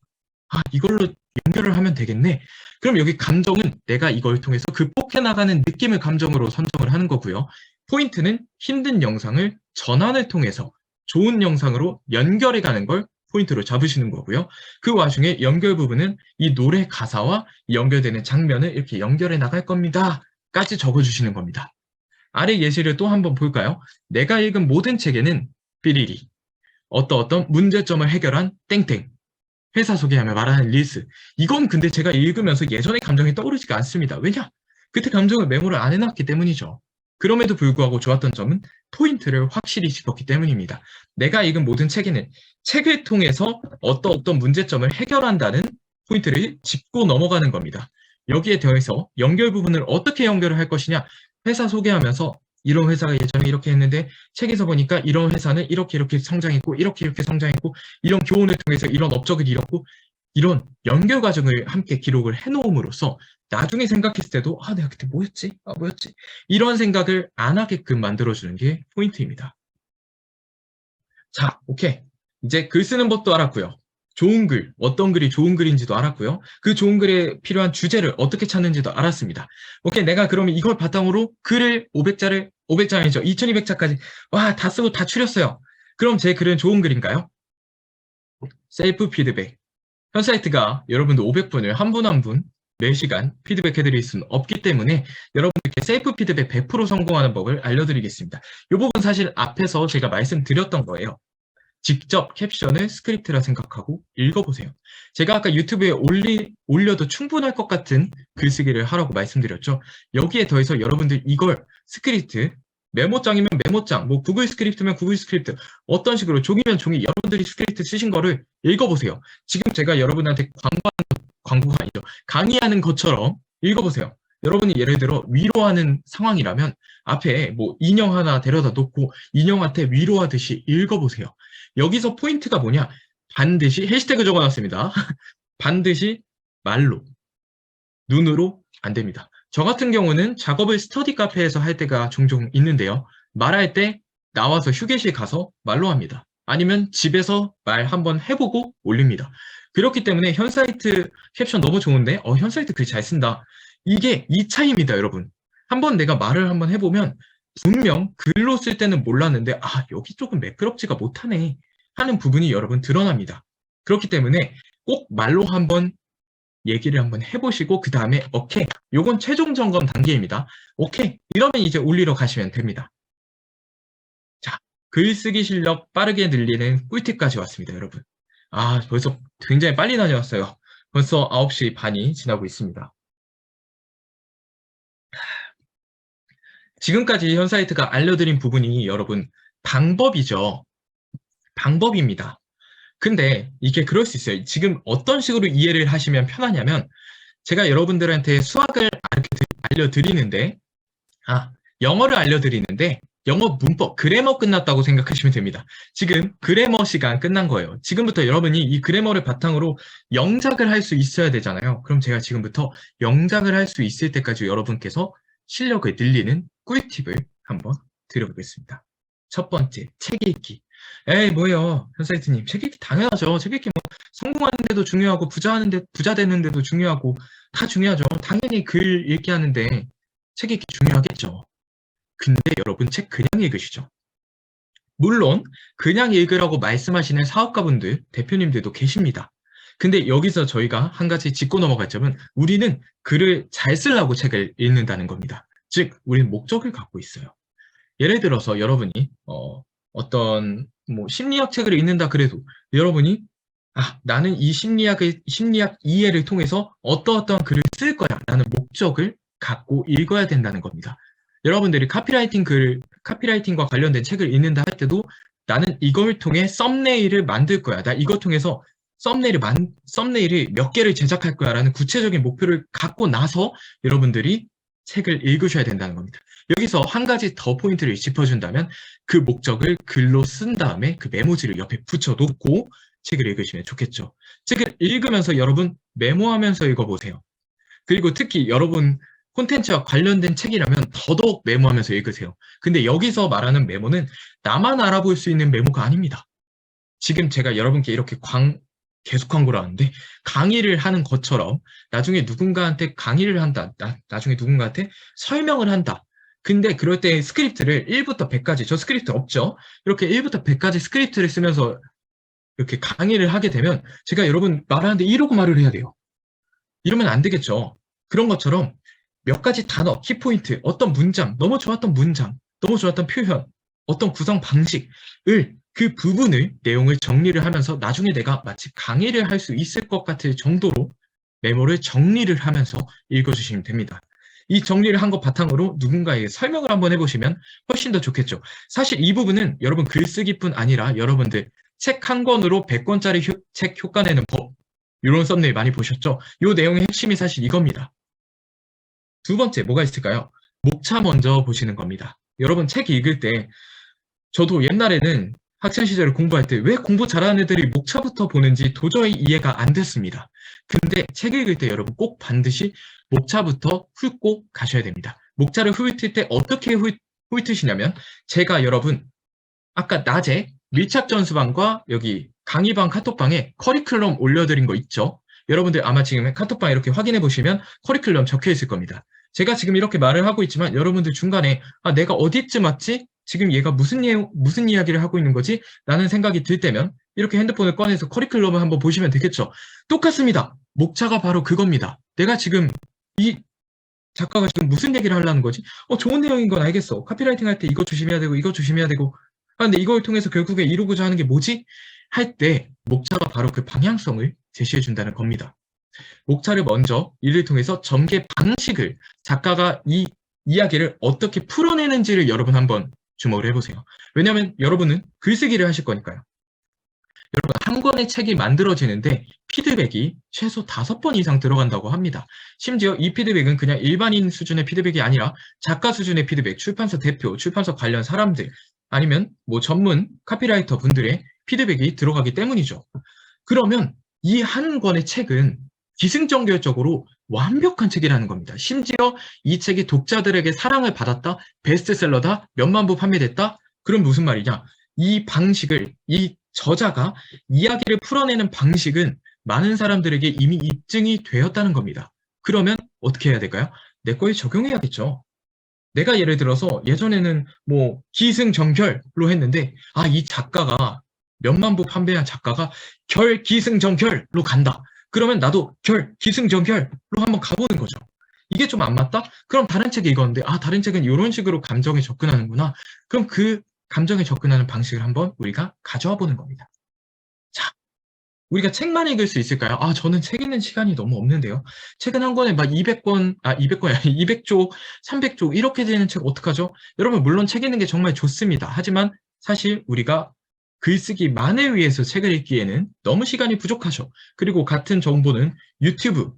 이걸로 연결을 하면 되겠네. 그럼 여기 감정은 내가 이걸 통해서 극복해 나가는 느낌의 감정으로 선정을 하는 거고요. 포인트는 힘든 영상을 전환을 통해서 좋은 영상으로 연결해 가는 걸 포인트로 잡으시는 거고요. 그 와중에 연결 부분은 이 노래 가사와 연결되는 장면을 이렇게 연결해 나갈 겁니다. 까지 적어주시는 겁니다. 아래 예시를 또 한번 볼까요? 내가 읽은 모든 책에는 삐리리 어떤 문제점을 해결한 땡땡 회사 소개하며 말하는 릴스. 이건 근데 제가 읽으면서 예전의 감정이 떠오르지가 않습니다. 왜냐? 그때 감정을 메모를 안 해놨기 때문이죠. 그럼에도 불구하고 좋았던 점은 포인트를 확실히 짚었기 때문입니다. 내가 읽은 모든 책에는 책을 통해서 어떤 문제점을 해결한다는 포인트를 짚고 넘어가는 겁니다. 여기에 더해서 연결 부분을 어떻게 연결을 할 것이냐. 회사 소개하면서 이런 회사가 예전에 이렇게 했는데 책에서 보니까 이런 회사는 이렇게 성장했고 이렇게 성장했고 이런 교훈을 통해서 이런 업적을 이뤘고 이런 연결 과정을 함께 기록을 해놓음으로써 나중에 생각했을 때도 내가 그때 뭐였지? 이런 생각을 안 하게끔 만들어주는 게 포인트입니다. 자, 오케이. 이제 글 쓰는 법도 알았고요. 좋은 글, 어떤 글이 좋은 글인지도 알았고요. 그 좋은 글에 필요한 주제를 어떻게 찾는지도 알았습니다. 오케이, 내가 그러면 이걸 바탕으로 글을 500장이죠. 2200자까지 다 쓰고 다 추렸어요. 그럼 제 글은 좋은 글인가요? 셀프 피드백. 현 사이트가 여러분들 500분을 한 분 한 분 매시간 피드백 해드릴 수는 없기 때문에 여러분들께 셀프 피드백 100% 성공하는 법을 알려드리겠습니다. 이 부분 사실 앞에서 제가 말씀드렸던 거예요. 직접 캡션을 스크립트라 생각하고 읽어보세요. 제가 아까 유튜브에 올려도 충분할 것 같은 글쓰기를 하라고 말씀드렸죠. 여기에 더해서 여러분들 이걸 스크립트, 메모장이면 메모장, 구글 스크립트면 구글 스크립트, 어떤 식으로 종이면 종이, 여러분들이 스크립트 쓰신 거를 읽어보세요. 지금 제가 여러분한테 광고가 아니죠. 강의하는 것처럼 읽어보세요. 여러분이 예를 들어 위로하는 상황이라면 앞에 인형 하나 데려다 놓고 인형한테 위로하듯이 읽어보세요. 여기서 포인트가 뭐냐? 반드시 해시태그 적어놨습니다. 반드시 말로, 눈으로 안 됩니다. 저 같은 경우는 작업을 스터디 카페에서 할 때가 종종 있는데요. 말할 때 나와서 휴게실 가서 말로 합니다. 아니면 집에서 말 한번 해보고 올립니다. 그렇기 때문에 현 사이트 캡션 너무 좋은데 현 사이트 글 잘 쓴다. 이게 이 차이입니다, 여러분. 한번 내가 말을 한번 해보면 분명 글로 쓸 때는 몰랐는데 여기 조금 매끄럽지가 못하네 하는 부분이 여러분 드러납니다. 그렇기 때문에 꼭 말로 한번 얘기를 한번 해보시고 그 다음에 오케이, 요건 최종 점검 단계입니다. 오케이, 이러면 이제 올리러 가시면 됩니다. 자, 글쓰기 실력 빠르게 늘리는 꿀팁까지 왔습니다, 여러분. 벌써 굉장히 빨리 다녀왔어요. 벌써 9시 반이 지나고 있습니다. 지금까지 현 사이트가 알려드린 부분이 여러분 방법이죠. 방법입니다. 근데 이게 그럴 수 있어요. 지금 어떤 식으로 이해를 하시면 편하냐면 제가 여러분들한테 수학을 알려드리는데 영어를 알려드리는데 영어 문법, 그래머 끝났다고 생각하시면 됩니다. 지금 그래머 시간 끝난 거예요. 지금부터 여러분이 이 그래머를 바탕으로 영작을 할 수 있어야 되잖아요. 그럼 제가 지금부터 영작을 할 수 있을 때까지 여러분께서 실력을 늘리는 꿀팁을 한번 드려보겠습니다. 첫 번째, 책 읽기. 에이, 뭐예요, 현사이트님. 책 읽기 당연하죠. 책 읽기 뭐, 성공하는 데도 중요하고, 부자 되는 데도 중요하고, 다 중요하죠. 당연히 글 읽기 하는데, 책 읽기 중요하겠죠. 근데 여러분, 책 그냥 읽으시죠. 물론, 그냥 읽으라고 말씀하시는 사업가분들, 대표님들도 계십니다. 근데 여기서 저희가 한 가지 짚고 넘어갈 점은, 우리는 글을 잘 쓰려고 책을 읽는다는 겁니다. 즉, 우리는 목적을 갖고 있어요. 예를 들어서 여러분이 어떤 뭐 심리학 책을 읽는다 그래도 여러분이 나는 이 심리학 이해를 통해서 어떠어떠한 글을 쓸 거야 라는 목적을 갖고 읽어야 된다는 겁니다. 여러분들이 카피라이팅과 관련된 책을 읽는다 할 때도 나는 이걸 통해 썸네일을 만들 거야. 나 이걸 통해서 썸네일을 몇 개를 제작할 거야 라는 구체적인 목표를 갖고 나서 여러분들이 책을 읽으셔야 된다는 겁니다. 여기서 한 가지 더 포인트를 짚어준다면 그 목적을 글로 쓴 다음에 그 메모지를 옆에 붙여놓고 책을 읽으시면 좋겠죠. 책을 읽으면서 여러분 메모하면서 읽어보세요. 그리고 특히 여러분 콘텐츠와 관련된 책이라면 더더욱 메모하면서 읽으세요. 근데 여기서 말하는 메모는 나만 알아볼 수 있는 메모가 아닙니다. 지금 제가 여러분께 이렇게 계속 광고를 하는데 강의를 하는 것처럼 나중에 누군가한테 강의를 한다. 나중에 누군가한테 설명을 한다. 근데 그럴 때 스크립트를 1부터 100까지, 저 스크립트 없죠? 이렇게 1부터 100까지 스크립트를 쓰면서 이렇게 강의를 하게 되면 제가 여러분 말하는데 이러고 말을 해야 돼요. 이러면 안 되겠죠. 그런 것처럼 몇 가지 단어, 키포인트, 어떤 문장, 너무 좋았던 문장, 너무 좋았던 표현, 어떤 구성 방식을 그 부분을 내용을 정리를 하면서 나중에 내가 마치 강의를 할 수 있을 것 같을 정도로 메모를 정리를 하면서 읽어주시면 됩니다. 이 정리를 한 것 바탕으로 누군가에게 설명을 한번 해보시면 훨씬 더 좋겠죠. 사실 이 부분은 여러분 글쓰기뿐 아니라 여러분들 책 한 권으로 100권짜리 책 효과내는 법, 이런 썸네일 많이 보셨죠? 이 내용의 핵심이 사실 이겁니다. 두 번째 뭐가 있을까요? 목차 먼저 보시는 겁니다. 여러분 책 읽을 때 저도 옛날에는 학창시절에 공부할 때 왜 공부 잘하는 애들이 목차부터 보는지 도저히 이해가 안 됐습니다. 근데 책 읽을 때 여러분 꼭 반드시 목차부터 훑고 가셔야 됩니다. 목차를 훑을 때 어떻게 훑으시냐면 제가 여러분 아까 낮에 밀착 전수방과 여기 강의방 카톡방에 커리큘럼 올려드린 거 있죠? 여러분들 아마 지금 카톡방 이렇게 확인해 보시면 커리큘럼 적혀 있을 겁니다. 제가 지금 이렇게 말을 하고 있지만 여러분들 중간에 내가 어디쯤 왔지? 지금 얘가 무슨 이야기를 하고 있는 거지? 라는 생각이 들 때면 이렇게 핸드폰을 꺼내서 커리큘럼을 한번 보시면 되겠죠. 똑같습니다. 목차가 바로 그겁니다. 내가 지금 이 작가가 지금 무슨 얘기를 하려는 거지? 좋은 내용인 건 알겠어. 카피라이팅 할 때 이거 조심해야 되고 이거 조심해야 되고 근데 이걸 통해서 결국에 이루고자 하는 게 뭐지? 할 때 목차가 바로 그 방향성을 제시해 준다는 겁니다. 목차를 먼저 이를 통해서 전개 방식을 작가가 이 이야기를 어떻게 풀어내는지를 여러분 한번 주목을 해보세요. 왜냐하면 여러분은 글쓰기를 하실 거니까요. 여러분 한 권의 책이 만들어지는데 피드백이 최소 5번 이상 들어간다고 합니다. 심지어 이 피드백은 그냥 일반인 수준의 피드백이 아니라 작가 수준의 피드백, 출판사 대표, 출판사 관련 사람들 아니면 뭐 전문 카피라이터 분들의 피드백이 들어가기 때문이죠. 그러면 이 한 권의 책은 기승전결적으로 완벽한 책이라는 겁니다. 심지어 이 책이 독자들에게 사랑을 받았다, 베스트셀러다, 몇만 부 판매됐다? 그럼 무슨 말이냐? 이 방식을, 이 저자가 이야기를 풀어내는 방식은 많은 사람들에게 이미 입증이 되었다는 겁니다. 그러면 어떻게 해야 될까요? 내 거에 적용해야겠죠. 내가 예를 들어서 예전에는 뭐 기승전결로 했는데 이 작가가 몇만 부 판매한 작가가 기승전결로 간다. 그러면 나도 기승전결로 한번 가보는 거죠. 이게 좀 안 맞다? 그럼 다른 책이 이건데 다른 책은 이런 식으로 감정에 접근하는구나. 그럼 그 감정에 접근하는 방식을 한번 우리가 가져와 보는 겁니다. 자, 우리가 책만 읽을 수 있을까요? 저는 책 읽는 시간이 너무 없는데요. 책은 한 권에 막 200권이 아니 200쪽, 300쪽 이렇게 되는 책 어떡하죠? 여러분 물론 책 읽는 게 정말 좋습니다. 하지만 사실 우리가 글쓰기만을 위해서 책을 읽기에는 너무 시간이 부족하죠. 그리고 같은 정보는 유튜브,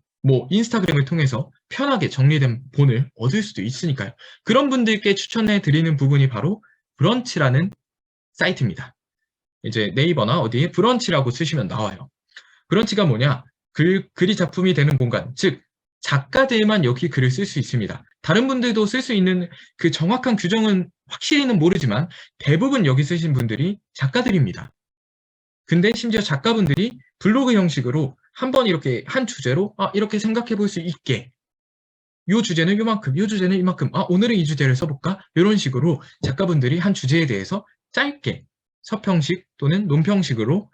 인스타그램을 통해서 편하게 정리된 본을 얻을 수도 있으니까요. 그런 분들께 추천해 드리는 부분이 바로 브런치라는 사이트입니다. 이제 네이버나 어디에 브런치라고 쓰시면 나와요. 브런치가 뭐냐? 글이 작품이 되는 공간, 즉 작가들만 여기 글을 쓸 수 있습니다. 다른 분들도 쓸 수 있는 그 정확한 규정은 확실히는 모르지만 대부분 여기 쓰신 분들이 작가들입니다. 근데 심지어 작가분들이 블로그 형식으로 한번 이렇게 한 주제로 이렇게 생각해 볼 수 있게 요 주제는 요만큼, 요 주제는 이만큼, 오늘은 이 주제를 써볼까? 이런 식으로 작가분들이 한 주제에 대해서 짧게 서평식 또는 논평식으로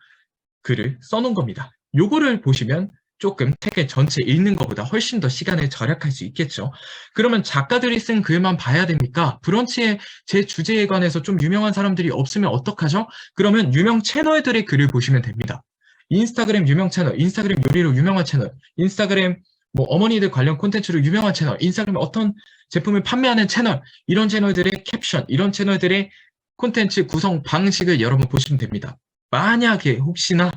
글을 써놓은 겁니다. 요거를 보시면 조금 책의 전체 읽는 것보다 훨씬 더 시간을 절약할 수 있겠죠. 그러면 작가들이 쓴 글만 봐야 됩니까? 브런치에 제 주제에 관해서 좀 유명한 사람들이 없으면 어떡하죠? 그러면 유명 채널들의 글을 보시면 됩니다. 인스타그램 유명 채널, 인스타그램 요리로 유명한 채널, 인스타그램 뭐 어머니들 관련 콘텐츠로 유명한 채널, 인스타그램 어떤 제품을 판매하는 채널, 이런 채널들의 캡션, 이런 채널들의 콘텐츠 구성 방식을 여러분 보시면 됩니다. 만약에 혹시나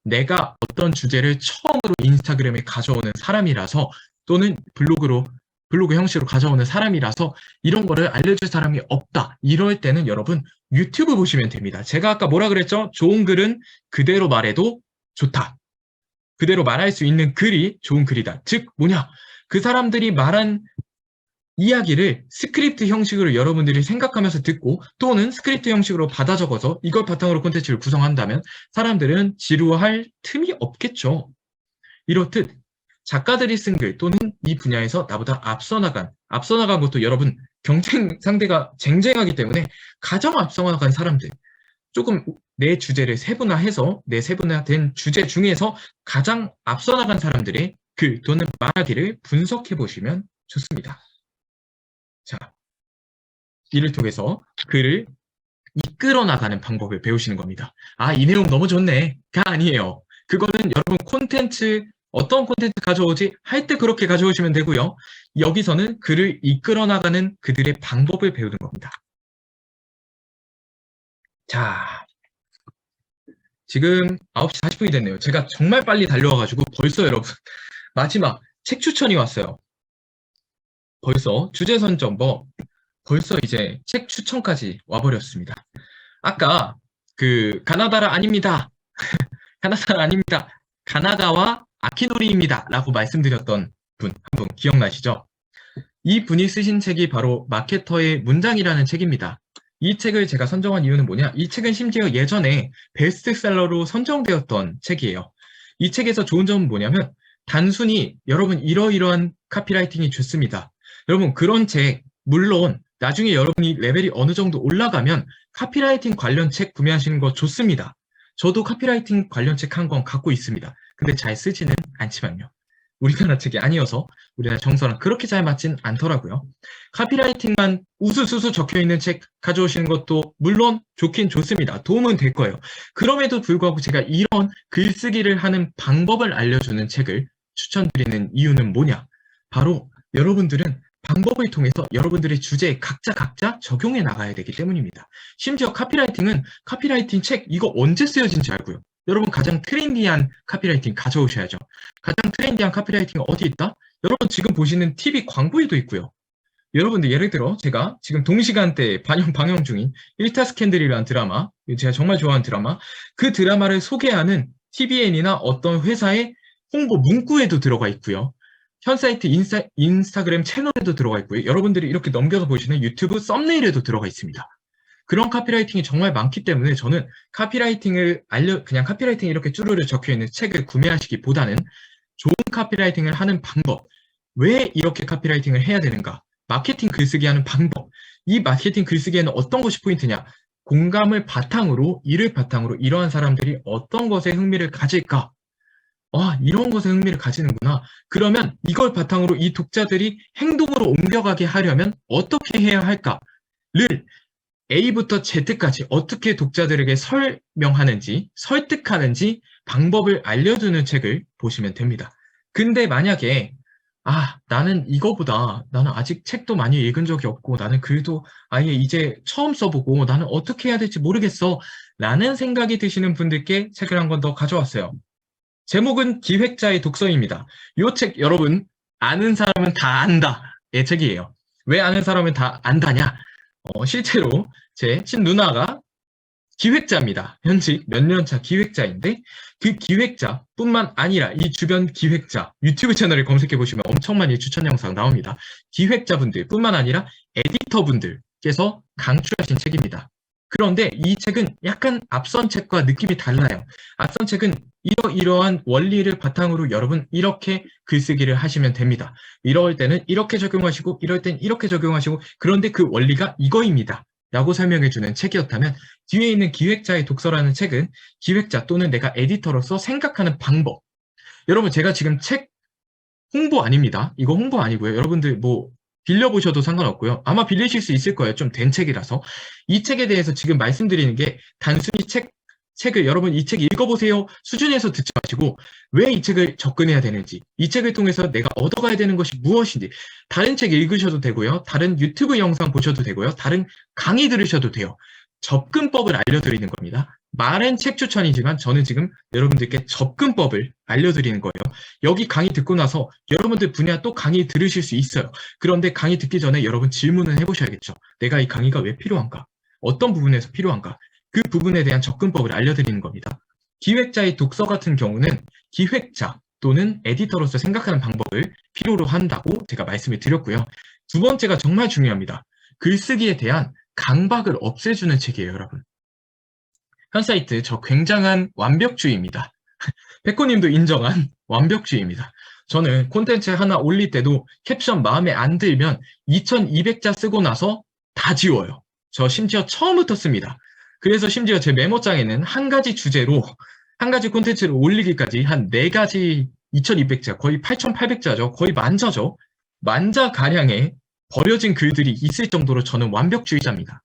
내가 어떤 주제를 처음으로 인스타그램에 가져오는 사람이라서 또는 블로그 형식으로 가져오는 사람이라서 이런 거를 알려줄 사람이 없다. 이럴 때는 여러분 유튜브 보시면 됩니다. 제가 아까 뭐라 그랬죠? 좋은 글은 그대로 말해도 좋다. 그대로 말할 수 있는 글이 좋은 글이다. 즉 뭐냐? 그 사람들이 말한 이야기를 스크립트 형식으로 여러분들이 생각하면서 듣고 또는 스크립트 형식으로 받아 적어서 이걸 바탕으로 콘텐츠를 구성한다면 사람들은 지루할 틈이 없겠죠. 이렇듯 작가들이 쓴 글 또는 이 분야에서 나보다 앞서 나간 것도 여러분 경쟁 상대가 쟁쟁하기 때문에 가장 앞서 나간 사람들 조금 내 주제를 세분화해서 내 세분화된 주제 중에서 가장 앞서 나간 사람들의 글 또는 말하기를 분석해 보시면 좋습니다. 자, 이를 통해서 글을 이끌어 나가는 방법을 배우시는 겁니다. 이 내용 너무 좋네.가 아니에요. 그거는 여러분 어떤 콘텐츠 가져오지 할 때 그렇게 가져오시면 되고요. 여기서는 글을 이끌어 나가는 그들의 방법을 배우는 겁니다. 자, 지금 9시 40분이 됐네요. 제가 정말 빨리 달려와가지고 벌써 여러분 마지막 책 추천이 왔어요. 벌써 주제 선정 벌써 이제 책 추천까지 와버렸습니다. 아까 가나다라 아닙니다. 가나다라 아닙니다. 가나가와 아키노리입니다. 라고 말씀드렸던 분, 한 분 기억나시죠? 이 분이 쓰신 책이 바로 마케터의 문장이라는 책입니다. 이 책을 제가 선정한 이유는 뭐냐? 이 책은 심지어 예전에 베스트셀러로 선정되었던 책이에요. 이 책에서 좋은 점은 뭐냐면 단순히 여러분 이러이러한 카피라이팅이 좋습니다. 여러분 그런 책 물론 나중에 여러분이 레벨이 어느 정도 올라가면 카피라이팅 관련 책 구매하시는 거 좋습니다. 저도 카피라이팅 관련 책 한 권 갖고 있습니다. 근데 잘 쓰지는 않지만요. 우리나라 책이 아니어서 우리나라 정서랑 그렇게 잘 맞진 않더라고요. 카피라이팅만 우수수수 적혀있는 책 가져오시는 것도 물론 좋긴 좋습니다. 도움은 될 거예요. 그럼에도 불구하고 제가 이런 글쓰기를 하는 방법을 알려주는 책을 추천드리는 이유는 뭐냐? 바로 여러분들은 방법을 통해서 여러분들의 주제에 각자 적용해 나가야 되기 때문입니다. 심지어 카피라이팅은 카피라이팅 책 이거 언제 쓰여진지 알고요. 여러분 가장 트렌디한 카피라이팅 가져오셔야죠. 가장 트렌디한 카피라이팅은 어디 있다? 여러분 지금 보시는 TV 광고에도 있고요. 여러분들 예를 들어 제가 지금 동시간대에 방영 중인 1타 스캔들이라는 드라마, 제가 정말 좋아하는 드라마, 그 드라마를 소개하는 TVN이나 어떤 회사의 홍보 문구에도 들어가 있고요. 현 사이트 인스타그램 채널에도 들어가 있고요. 여러분들이 이렇게 넘겨서 보시는 유튜브 썸네일에도 들어가 있습니다. 그런 카피라이팅이 정말 많기 때문에 저는 그냥 카피라이팅 이렇게 쭈루루 적혀있는 책을 구매하시기보다는 좋은 카피라이팅을 하는 방법, 왜 이렇게 카피라이팅을 해야 되는가, 마케팅 글쓰기 하는 방법, 이 마케팅 글쓰기에는 어떤 것이 포인트냐, 공감을 바탕으로, 이를 바탕으로 이러한 사람들이 어떤 것에 흥미를 가질까, 이런 것에 흥미를 가지는구나. 그러면 이걸 바탕으로 이 독자들이 행동으로 옮겨가게 하려면 어떻게 해야 할까를 A부터 Z까지 어떻게 독자들에게 설명하는지, 설득하는지 방법을 알려주는 책을 보시면 됩니다. 근데 만약에 나는 나는 아직 책도 많이 읽은 적이 없고 나는 글도 아예 이제 처음 써보고 나는 어떻게 해야 될지 모르겠어 라는 생각이 드시는 분들께 책을 한 권 더 가져왔어요. 제목은 기획자의 독서입니다. 이 책 여러분 아는 사람은 다 안다의 책이에요. 왜 아는 사람은 다 안다냐? 실제로 제 친누나가 기획자입니다. 현직 몇 년 차 기획자인데 그 기획자뿐만 아니라 이 주변 기획자 유튜브 채널을 검색해 보시면 엄청 많이 추천 영상 나옵니다. 기획자분들뿐만 아니라 에디터분들께서 강추하신 책입니다. 그런데 이 책은 약간 앞선 책과 느낌이 달라요. 앞선 책은 이러이러한 원리를 바탕으로 여러분 이렇게 글쓰기를 하시면 됩니다. 이럴 때는 이렇게 적용하시고 이럴 땐 이렇게 적용하시고 그런데 그 원리가 이거입니다. 라고 설명해주는 책이었다면 뒤에 있는 기획자의 독서라는 책은 기획자 또는 내가 에디터로서 생각하는 방법. 여러분 제가 지금 책 홍보 아닙니다. 이거 홍보 아니고요. 여러분들 뭐 빌려보셔도 상관없고요. 아마 빌리실 수 있을 거예요. 좀 된 책이라서. 이 책에 대해서 지금 말씀드리는 게 단순히 책을 여러분 이 책 읽어보세요 수준에서 듣지 마시고 왜 이 책을 접근해야 되는지, 이 책을 통해서 내가 얻어가야 되는 것이 무엇인지 다른 책 읽으셔도 되고요. 다른 유튜브 영상 보셔도 되고요. 다른 강의 들으셔도 돼요. 접근법을 알려드리는 겁니다. 말은 책 추천이지만 저는 지금 여러분들께 접근법을 알려드리는 거예요. 여기 강의 듣고 나서 여러분들 분야 또 강의 들으실 수 있어요. 그런데 강의 듣기 전에 여러분 질문을 해보셔야겠죠. 내가 이 강의가 왜 필요한가? 어떤 부분에서 필요한가? 그 부분에 대한 접근법을 알려드리는 겁니다. 기획자의 독서 같은 경우는 기획자 또는 에디터로서 생각하는 방법을 필요로 한다고 제가 말씀을 드렸고요. 두 번째가 정말 중요합니다. 글쓰기에 대한 강박을 없애주는 책이에요, 여러분. 현 사이트 저 굉장한 완벽주의입니다. 백호님도 인정한 완벽주의입니다. 저는 콘텐츠 하나 올릴 때도 캡션 마음에 안 들면 2200자 쓰고 나서 다 지워요. 저 심지어 처음부터 씁니다. 그래서 심지어 제 메모장에는 한 가지 주제로 한 가지 콘텐츠를 올리기까지 한 4가지 2200자, 거의 8800자죠. 거의 만자죠. 만자가량의 버려진 글들이 있을 정도로 저는 완벽주의자입니다.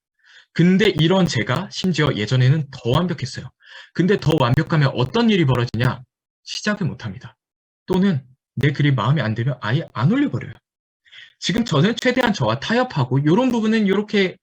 근데 이런 제가 심지어 예전에는 더 완벽했어요. 근데 더 완벽하면 어떤 일이 벌어지냐? 시작을 못합니다. 또는 내 글이 마음에 안 들면 아예 안 올려버려요. 지금 저는 최대한 저와 타협하고 이런 부분은 이렇게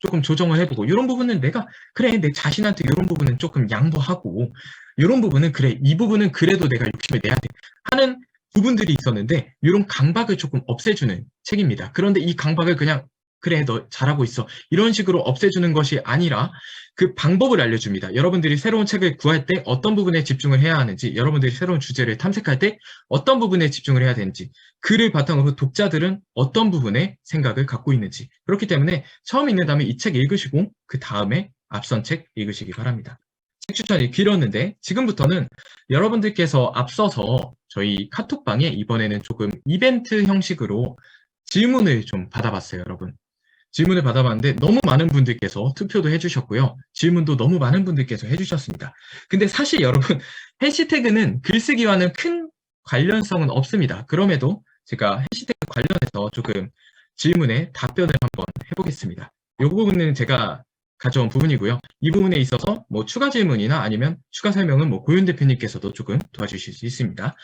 조금 조정을 해보고 이런 부분은 내가 그래 내 자신한테 이런 부분은 조금 양보하고 이런 부분은 그래 이 부분은 그래도 내가 욕심을 내야 돼 하는 부분들이 있었는데 이런 강박을 조금 없애주는 책입니다. 그런데 이 강박을 그냥 그래 너 잘하고 있어 이런 식으로 없애주는 것이 아니라 그 방법을 알려줍니다. 여러분들이 새로운 책을 구할 때 어떤 부분에 집중을 해야 하는지, 여러분들이 새로운 주제를 탐색할 때 어떤 부분에 집중을 해야 되는지, 글을 바탕으로 독자들은 어떤 부분에 생각을 갖고 있는지. 그렇기 때문에 처음 읽는다면 이 책 읽으시고 그 다음에 앞선 책 읽으시기 바랍니다. 책 추천이 길었는데 지금부터는 여러분들께서 앞서서 저희 카톡방에 이번에는 조금 이벤트 형식으로 질문을 좀 받아봤어요, 여러분. 질문을 받아봤는데 너무 많은 분들께서 투표도 해주셨고요. 질문도 너무 많은 분들께서 해주셨습니다. 근데 사실 여러분 해시태그는 글쓰기와는 큰 관련성은 없습니다. 그럼에도 제가 해시태그 관련해서 조금 질문에 답변을 한번 해보겠습니다. 이 부분은 제가 가져온 부분이고요. 이 부분에 있어서 뭐 추가 질문이나 아니면 추가 설명은 뭐 고윤 대표님께서도 조금 도와주실 수 있습니다.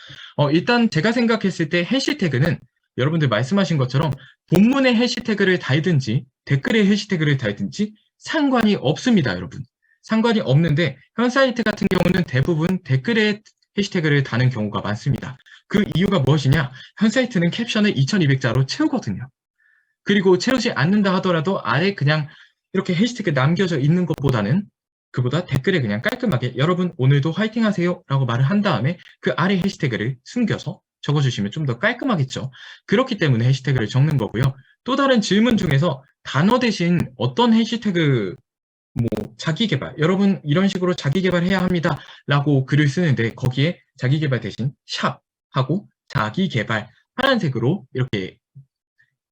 일단 제가 생각했을 때 해시태그는 여러분들 말씀하신 것처럼 본문의 해시태그를 달든지 댓글의 해시태그를 달든지 상관이 없습니다, 여러분. 상관이 없는데 현 사이트 같은 경우는 대부분 댓글에 해시태그를 다는 경우가 많습니다. 그 이유가 무엇이냐? 현 사이트는 캡션을 2200자로 채우거든요. 그리고 채우지 않는다 하더라도 아래 그냥 이렇게 해시태그 남겨져 있는 것보다는 그보다 댓글에 그냥 깔끔하게 여러분 오늘도 화이팅 하세요 라고 말을 한 다음에 그 아래 해시태그를 숨겨서 적어주시면 좀 더 깔끔하겠죠. 그렇기 때문에 해시태그를 적는 거고요. 또 다른 질문 중에서 단어 대신 어떤 해시태그 뭐 자기개발, 여러분 이런 식으로 자기개발해야 합니다 라고 글을 쓰는데 거기에 자기개발 대신 샵하고 자기개발 파란색으로 이렇게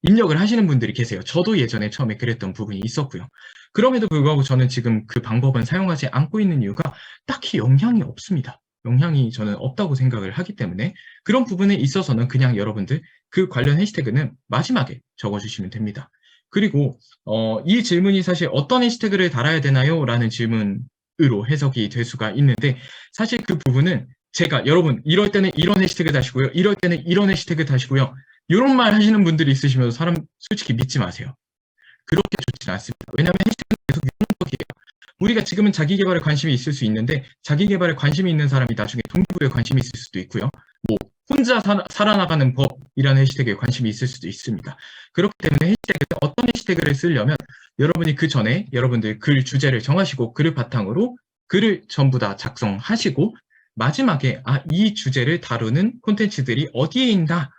입력을 하시는 분들이 계세요. 저도 예전에 처음에 그랬던 부분이 있었고요. 그럼에도 불구하고 저는 지금 그 방법은 사용하지 않고 있는 이유가 딱히 영향이 없습니다. 영향이 저는 없다고 생각을 하기 때문에 그런 부분에 있어서는 그냥 여러분들 그 관련 해시태그는 마지막에 적어주시면 됩니다. 그리고 이 질문이 사실 어떤 해시태그를 달아야 되나요? 라는 질문으로 해석이 될 수가 있는데 사실 그 부분은 제가 여러분 이럴 때는 이런 해시태그 다시고요. 이럴 때는 이런 해시태그 다시고요. 이런 말 하시는 분들이 있으시면 사람 솔직히 믿지 마세요. 그렇게 좋지는 않습니다. 왜냐하면 해시태그는 계속 유동적이에요. 우리가 지금은 자기 개발에 관심이 있을 수 있는데 자기 개발에 관심이 있는 사람이 나중에 동기부여에 관심이 있을 수도 있고요. 뭐 혼자 살아나가는 법이라는 해시태그에 관심이 있을 수도 있습니다. 그렇기 때문에 해시태그는 어떤 해시태그를 쓰려면 여러분이 그 전에 여러분들 글 주제를 정하시고 글을 바탕으로 글을 전부 다 작성하시고 마지막에 이 주제를 다루는 콘텐츠들이 어디에 있나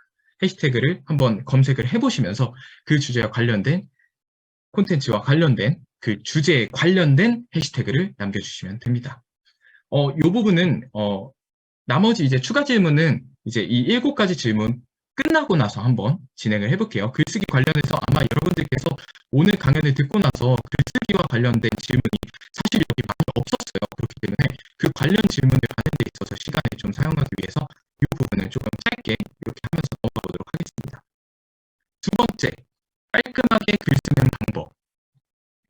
해시태그를 한번 검색을 해보시면서 그 주제와 관련된 콘텐츠와 관련된 그 주제에 관련된 해시태그를 남겨주시면 됩니다. 이 부분은 나머지 이제 추가 질문은 이제 이 7가지 질문 끝나고 나서 한번 진행을 해볼게요. 글쓰기 관련해서 아마 여러분들께서 오늘 강연을 듣고 나서 글쓰기와 관련된 질문이 사실 여기 많이 없었어요. 그렇기 때문에 그 관련 질문을 하는 데 있어서 시간을 좀 사용하기 위해서 이 부분을 조금 짧게 이렇게 하면서 넘어가도록 하겠습니다. 두 번째, 깔끔하게 글 쓰는 방법.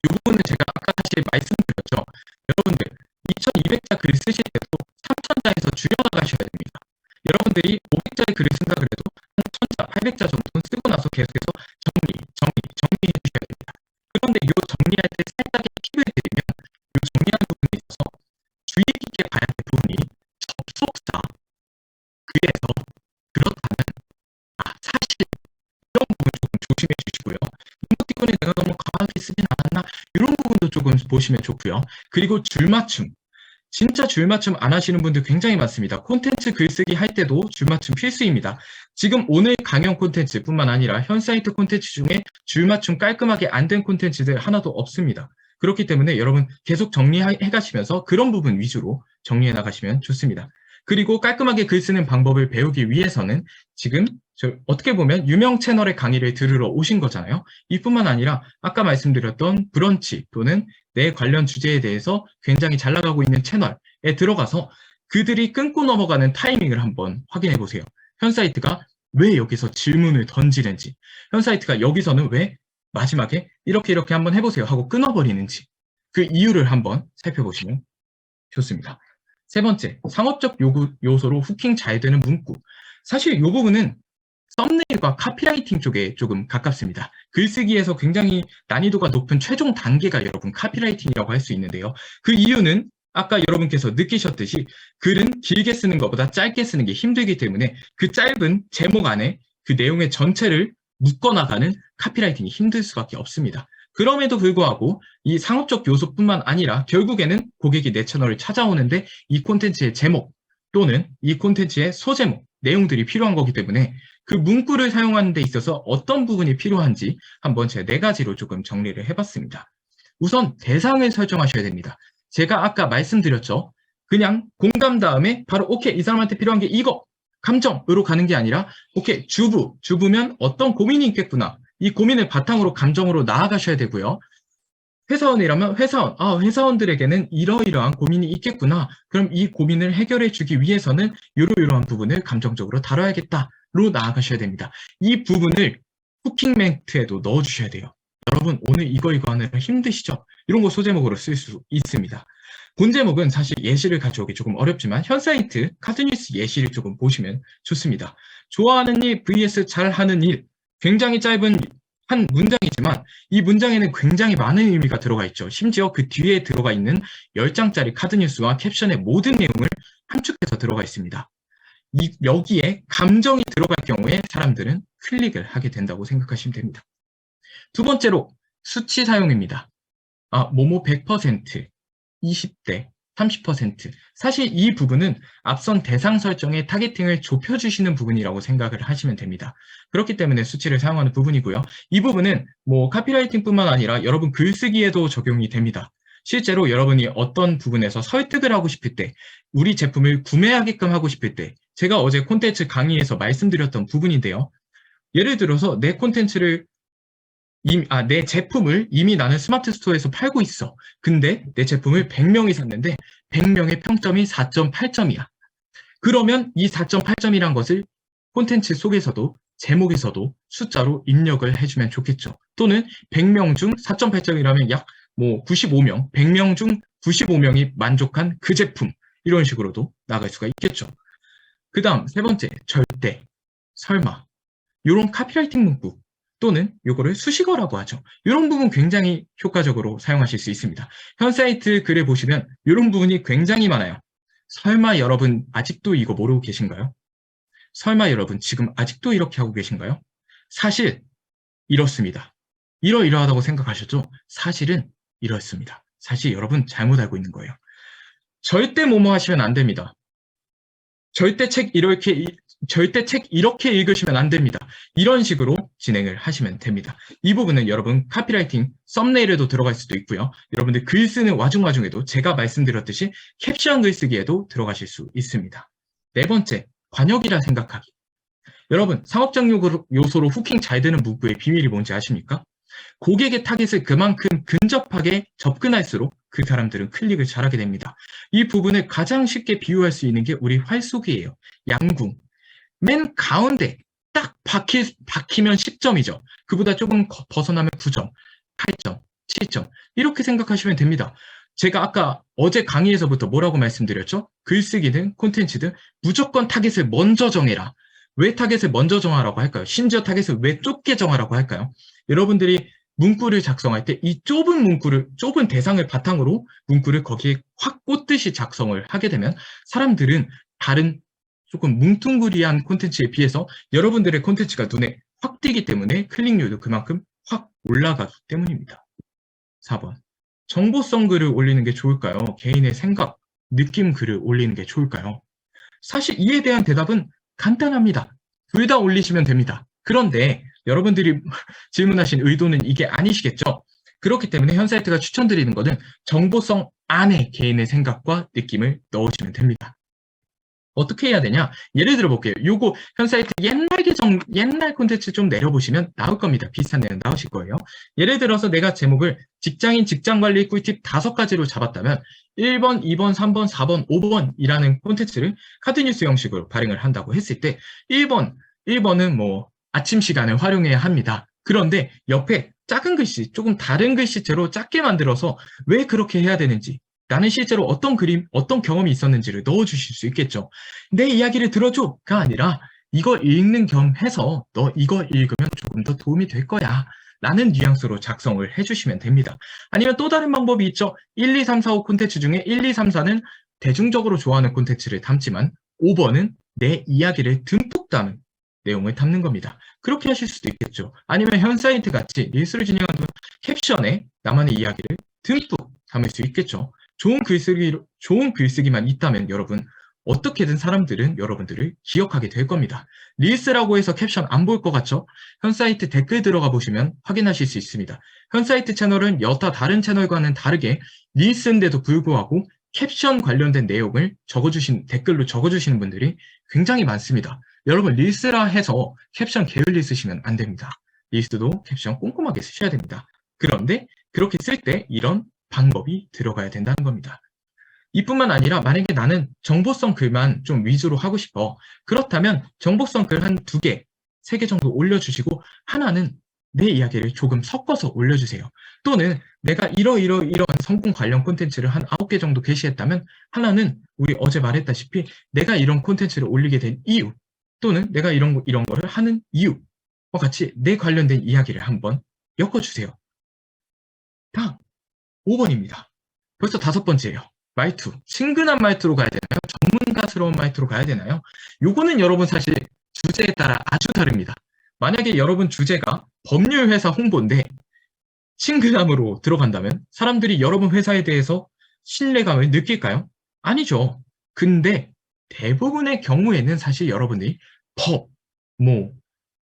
이 부분은 제가 아까 사실 말씀드렸죠. 여러분들 2200자 글 쓰실 때도 3000자에서 줄여나가셔야 됩니다. 여러분들이 500자의 글을 쓴다 그래도 한 1000자, 800자 정도는 쓰고 나서 계속해서 정리해 주셔야 됩니다. 그런데 이 정리할 때 살짝의 팁을 드리면 이 정리하는 부분에 있어서 주의 깊게 봐야 될 부분이 접속사, 그래서, 그렇다면, 사실 이런 부분 조금 조심해 주시고요. 이모티콘을 내가 너무 과하게 쓰진 않았나 이런 부분도 조금 보시면 좋고요. 그리고 줄맞춤. 진짜 줄맞춤 안 하시는 분들 굉장히 많습니다. 콘텐츠 글쓰기 할 때도 줄맞춤 필수입니다. 지금 오늘 강연 콘텐츠뿐만 아니라 현 사이트 콘텐츠 중에 줄맞춤 깔끔하게 안 된 콘텐츠들 하나도 없습니다. 그렇기 때문에 여러분 계속 정리해 가시면서 그런 부분 위주로 정리해 나가시면 좋습니다. 그리고 깔끔하게 글 쓰는 방법을 배우기 위해서는 지금 어떻게 보면 유명 채널의 강의를 들으러 오신 거잖아요. 이뿐만 아니라 아까 말씀드렸던 브런치 또는 내 관련 주제에 대해서 굉장히 잘 나가고 있는 채널에 들어가서 그들이 끊고 넘어가는 타이밍을 한번 확인해 보세요. 현 사이트가 왜 여기서 질문을 던지는지, 현 사이트가 여기서는 왜 마지막에 이렇게 한번 해보세요 하고 끊어버리는지 그 이유를 한번 살펴보시면 좋습니다. 세 번째, 상업적 요소로 후킹 잘 되는 문구. 사실 이 부분은 썸네일과 카피라이팅 쪽에 조금 가깝습니다. 글쓰기에서 굉장히 난이도가 높은 최종 단계가 여러분 카피라이팅이라고 할 수 있는데요. 그 이유는 아까 여러분께서 느끼셨듯이 글은 길게 쓰는 것보다 짧게 쓰는 게 힘들기 때문에 그 짧은 제목 안에 그 내용의 전체를 묶어나가는 카피라이팅이 힘들 수밖에 없습니다. 그럼에도 불구하고 이 상업적 요소뿐만 아니라 결국에는 고객이 내 채널을 찾아오는데 이 콘텐츠의 제목 또는 이 콘텐츠의 소제목, 내용들이 필요한 거기 때문에 그 문구를 사용하는 데 있어서 어떤 부분이 필요한지 한번 제 4가지로 조금 정리를 해봤습니다. 우선 대상을 설정하셔야 됩니다. 제가 아까 말씀드렸죠. 그냥 공감 다음에 바로 오케이, 이 사람한테 필요한 게 이거, 감정으로 가는 게 아니라 오케이, 주부면 어떤 고민이 있겠구나. 이 고민을 바탕으로 감정으로 나아가셔야 되고요. 회사원이라면 회사원들에게는 이러이러한 고민이 있겠구나. 그럼 이 고민을 해결해 주기 위해서는 이러이러한 부분을 감정적으로 다뤄야겠다로 나아가셔야 됩니다. 이 부분을 후킹 멘트에도 넣어주셔야 돼요. 여러분 오늘 이거 하느라 힘드시죠? 이런 거 소제목으로 쓸 수 있습니다. 본 제목은 사실 예시를 가져오기 조금 어렵지만 현 사이트 카드뉴스 예시를 조금 보시면 좋습니다. 좋아하는 일 vs 잘하는 일. 굉장히 짧은 한 문장이지만 이 문장에는 굉장히 많은 의미가 들어가 있죠. 심지어 그 뒤에 들어가 있는 10장짜리 카드뉴스와 캡션의 모든 내용을 함축해서 들어가 있습니다. 여기에 감정이 들어갈 경우에 사람들은 클릭을 하게 된다고 생각하시면 됩니다. 두 번째로 수치 사용입니다. 뭐뭐 100%, 20대, 30%. 사실 이 부분은 앞선 대상 설정의 타겟팅을 좁혀주시는 부분이라고 생각을 하시면 됩니다. 그렇기 때문에 수치를 사용하는 부분이고요. 이 부분은 뭐 카피라이팅뿐만 아니라 여러분 글쓰기에도 적용이 됩니다. 실제로 여러분이 어떤 부분에서 설득을 하고 싶을 때, 우리 제품을 구매하게끔 하고 싶을 때, 제가 어제 콘텐츠 강의에서 말씀드렸던 부분인데요. 예를 들어서 내 콘텐츠를 내 제품을 이미 나는 스마트 스토어에서 팔고 있어. 근데 내 제품을 100명이 샀는데 100명의 평점이 4.8점이야. 그러면 이 4.8점이란 것을 콘텐츠 속에서도 제목에서도 숫자로 입력을 해주면 좋겠죠. 또는 100명 중 4.8점이라면 약 95명, 100명 중 95명이 만족한 그 제품. 이런 식으로도 나갈 수가 있겠죠. 그 다음 세 번째, 절대, 설마. 이런 카피라이팅 문구. 또는 이거를 수식어라고 하죠. 이런 부분 굉장히 효과적으로 사용하실 수 있습니다. 현 사이트 글을 보시면 이런 부분이 굉장히 많아요. 설마 여러분 아직도 이거 모르고 계신가요? 설마 여러분 지금 아직도 이렇게 하고 계신가요? 사실 이렇습니다. 이러이러하다고 생각하셨죠? 사실은 이렇습니다. 사실 여러분 잘못 알고 있는 거예요. 절대 뭐뭐 하시면 안 됩니다. 절대 책 이렇게 읽으시면 안 됩니다. 이런 식으로 진행을 하시면 됩니다. 이 부분은 여러분 카피라이팅 썸네일에도 들어갈 수도 있고요. 여러분들 글 쓰는 와중에도 제가 말씀드렸듯이 캡션 글쓰기에도 들어가실 수 있습니다. 네 번째, 관역이라 생각하기. 여러분, 상업적 요소로 후킹 잘 되는 문구의 비밀이 뭔지 아십니까? 고객의 타겟을 그만큼 근접하게 접근할수록 그 사람들은 클릭을 잘하게 됩니다. 이 부분을 가장 쉽게 비유할 수 있는 게 우리 활쏘기예요. 양궁. 맨 가운데 딱 박히면 10점이죠. 그보다 조금 벗어나면 9점, 8점, 7점 이렇게 생각하시면 됩니다. 제가 아까 어제 강의에서부터 뭐라고 말씀드렸죠? 글쓰기든 콘텐츠든 무조건 타겟을 먼저 정해라. 왜 타겟을 먼저 정하라고 할까요? 심지어 타겟을 왜 좁게 정하라고 할까요? 여러분들이 문구를 작성할 때 이 좁은 대상을 바탕으로 문구를 거기에 확 꽂듯이 작성을 하게 되면 사람들은 다른 조금 뭉뚱그리한 콘텐츠에 비해서 여러분들의 콘텐츠가 눈에 확 띄기 때문에 클릭률도 그만큼 확 올라가기 때문입니다. 4번. 정보성 글을 올리는 게 좋을까요? 개인의 생각, 느낌 글을 올리는 게 좋을까요? 사실 이에 대한 대답은 간단합니다. 둘 다 올리시면 됩니다. 그런데 여러분들이 질문하신 의도는 이게 아니시겠죠? 그렇기 때문에 현사이트가 추천드리는 것은 정보성 안에 개인의 생각과 느낌을 넣으시면 됩니다. 어떻게 해야 되냐? 예를 들어 볼게요. 요거 현사이트 옛날 콘텐츠 좀 내려보시면 나올 겁니다. 비슷한 내용 나오실 거예요. 예를 들어서 내가 제목을 직장인 직장관리 꿀팁 5가지로 잡았다면 1번, 2번, 3번, 4번, 5번이라는 콘텐츠를 카드뉴스 형식으로 발행을 한다고 했을 때 1번은 뭐 아침 시간을 활용해야 합니다. 그런데 옆에 작은 글씨, 조금 다른 글씨체로 작게 만들어서 왜 그렇게 해야 되는지, 나는 실제로 어떤 경험이 있었는지를 넣어주실 수 있겠죠. 내 이야기를 들어줘가 아니라 이거 읽는 겸 해서 너 이거 읽으면 조금 더 도움이 될 거야 라는 뉘앙스로 작성을 해주시면 됩니다. 아니면 또 다른 방법이 있죠. 1, 2, 3, 4, 5 콘텐츠 중에 1, 2, 3, 4는 대중적으로 좋아하는 콘텐츠를 담지만 5번은 내 이야기를 듬뿍 담은 내용을 담는 겁니다. 그렇게 하실 수도 있겠죠. 아니면 현사이트 같이 릴스를 진행하는 캡션에 나만의 이야기를 듬뿍 담을 수 있겠죠. 좋은 글쓰기만 있다면 여러분 어떻게든 사람들은 여러분들을 기억하게 될 겁니다. 릴스라고 해서 캡션 안 볼 것 같죠? 현사이트 댓글 들어가 보시면 확인하실 수 있습니다. 현사이트 채널은 여타 다른 채널과는 다르게 릴스인데도 불구하고 캡션 관련된 내용을 댓글로 적어주시는 분들이 굉장히 많습니다. 여러분 릴스라 해서 캡션 게을리 쓰시면 안 됩니다. 릴스도 캡션 꼼꼼하게 쓰셔야 됩니다. 그런데 그렇게 쓸 때 이런 방법이 들어가야 된다는 겁니다. 이뿐만 아니라 만약에 나는 정보성 글만 좀 위주로 하고 싶어. 그렇다면 정보성 글 한 2개, 3개 정도 올려주시고 하나는 내 이야기를 조금 섞어서 올려주세요. 또는 내가 이러한 성공 관련 콘텐츠를 한 9개 정도 게시했다면 하나는 우리 어제 말했다시피 내가 이런 콘텐츠를 올리게 된 이유 또는 내가 이런 거를 하는 이유와 같이 내 관련된 이야기를 한번 엮어주세요. 다음 5번입니다. 벌써 5번째예요. 말투. 친근한 말투로 가야 되나요? 전문가스러운 말투로 가야 되나요? 요거는 여러분 사실 주제에 따라 아주 다릅니다. 만약에 여러분 주제가 법률 회사 홍보인데 친근함으로 들어간다면 사람들이 여러분 회사에 대해서 신뢰감을 느낄까요? 아니죠. 근데 대부분의 경우에는 사실 여러분들이 법,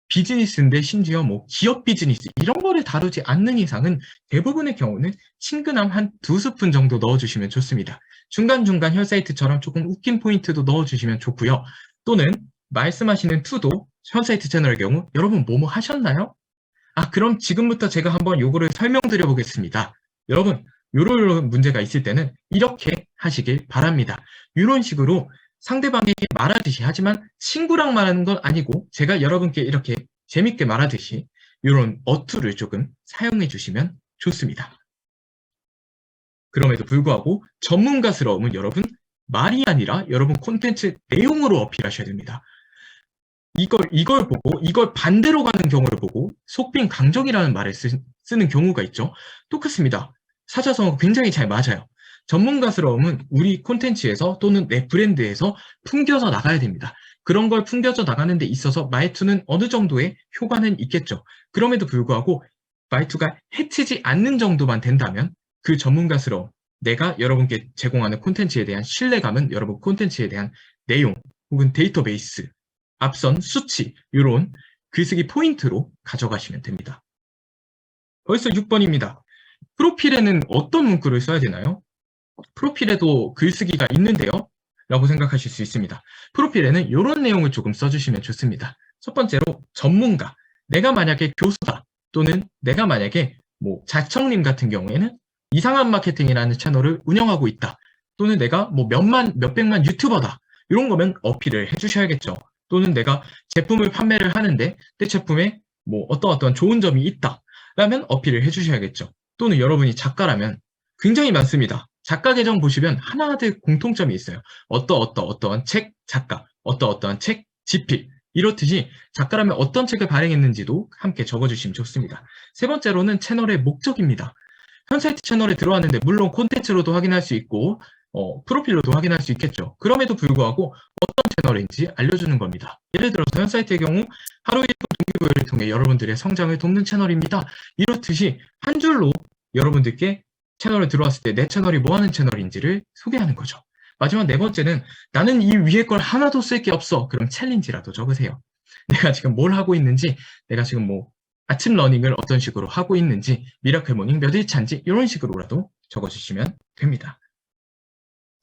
비즈니스인데 심지어 기업 비즈니스 이런 거를 다루지 않는 이상은 대부분의 경우는 친근함 한 2스푼 정도 넣어주시면 좋습니다. 중간중간 현사이트처럼 조금 웃긴 포인트도 넣어주시면 좋고요. 또는 말씀하시는 투도 현사이트 채널의 경우 여러분 뭐뭐 하셨나요? 그럼 지금부터 제가 한번 요거를 설명드려 보겠습니다. 여러분 요런 문제가 있을 때는 이렇게 하시길 바랍니다. 이런 식으로 상대방에게 말하듯이 하지만 친구랑 말하는 건 아니고 제가 여러분께 이렇게 재밌게 말하듯이 이런 어투를 조금 사용해 주시면 좋습니다. 그럼에도 불구하고 전문가스러움은 여러분 말이 아니라 여러분 콘텐츠 내용으로 어필하셔야 됩니다. 이걸 보고 이걸 반대로 가는 경우를 보고 속빈 강정이라는 말을 쓰는 경우가 있죠. 똑같습니다. 사자성어가 굉장히 잘 맞아요. 전문가스러움은 우리 콘텐츠에서 또는 내 브랜드에서 풍겨서 나가야 됩니다. 그런 걸 풍겨져 나가는 데 있어서 말투는 어느 정도의 효과는 있겠죠. 그럼에도 불구하고 말투가 해치지 않는 정도만 된다면 그 전문가스러운 내가 여러분께 제공하는 콘텐츠에 대한 신뢰감은 여러분 콘텐츠에 대한 내용 혹은 데이터베이스, 앞선 수치 이런 글쓰기 포인트로 가져가시면 됩니다. 벌써 6번입니다. 프로필에는 어떤 문구를 써야 되나요? 프로필에도 글쓰기가 있는데요. 라고 생각하실 수 있습니다. 프로필에는 이런 내용을 조금 써주시면 좋습니다. 첫 번째로 전문가. 내가 만약에 교수다 또는 내가 만약에 뭐 자청님 같은 경우에는 이상한 마케팅이라는 채널을 운영하고 있다. 또는 내가 뭐 몇백만 유튜버다. 이런 거면 어필을 해주셔야겠죠. 또는 내가 제품을 판매를 하는데 내 제품에 뭐 어떤 좋은 점이 있다. 라면 어필을 해주셔야겠죠. 또는 여러분이 작가라면 굉장히 많습니다. 작가 계정 보시면 하나둘 공통점이 있어요. 어떠한 책 작가, 어떠한 책 집필. 이렇듯이 작가라면 어떤 책을 발행했는지도 함께 적어주시면 좋습니다. 세 번째로는 채널의 목적입니다. 현사이트 채널에 들어왔는데 물론 콘텐츠로도 확인할 수 있고 프로필로도 확인할 수 있겠죠. 그럼에도 불구하고 어떤 채널인지 알려주는 겁니다. 예를 들어서 현사이트의 경우 하루 1분 동기부여를 통해 여러분들의 성장을 돕는 채널입니다. 이렇듯이 한 줄로 여러분들께 채널에 들어왔을 때 내 채널이 뭐 하는 채널인지를 소개하는 거죠. 마지막 네 번째는 나는 이 위에 걸 하나도 쓸 게 없어. 그럼 챌린지라도 적으세요. 내가 지금 뭘 하고 있는지, 내가 지금 뭐 아침 러닝을 어떤 식으로 하고 있는지, 미라클 모닝 몇 일 차인지 이런 식으로라도 적어주시면 됩니다.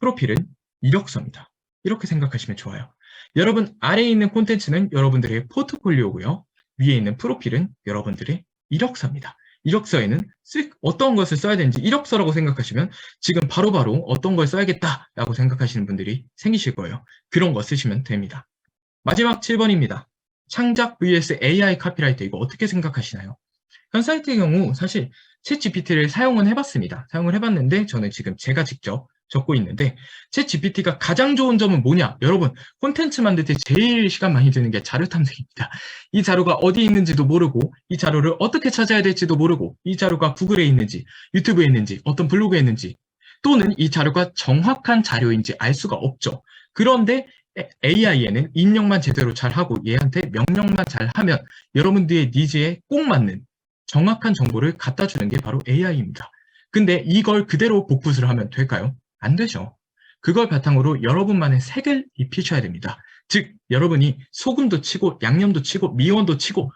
프로필은 이력서입니다. 이렇게 생각하시면 좋아요. 여러분 아래에 있는 콘텐츠는 여러분들의 포트폴리오고요. 위에 있는 프로필은 여러분들의 이력서입니다. 이력서에는 어떤 것을 써야 되는지 이력서라고 생각하시면 지금 바로바로 어떤 걸 써야겠다라고 생각하시는 분들이 생기실 거예요. 그런 거 쓰시면 됩니다. 마지막 7번입니다. 창작 vs AI 카피라이터 이거 어떻게 생각하시나요? 현 사이트의 경우 사실 챗GPT를 사용은 해봤습니다. 사용을 해봤는데 저는 지금 제가 직접 적고 있는데 챗GPT가 가장 좋은 점은 뭐냐? 여러분 콘텐츠 만들 때 제일 시간 많이 드는 게 자료 탐색입니다. 이 자료가 어디 있는지도 모르고 이 자료를 어떻게 찾아야 될지도 모르고 이 자료가 구글에 있는지 유튜브에 있는지 어떤 블로그에 있는지 또는 이 자료가 정확한 자료인지 알 수가 없죠. 그런데 AI에는 입력만 제대로 잘하고 얘한테 명령만 잘하면 여러분들의 니즈에 꼭 맞는 정확한 정보를 갖다 주는 게 바로 AI입니다. 근데 이걸 그대로 복붙을 하면 될까요? 안 되죠. 그걸 바탕으로 여러분만의 색을 입히셔야 됩니다. 즉 여러분이 소금도 치고 양념도 치고 미원도 치고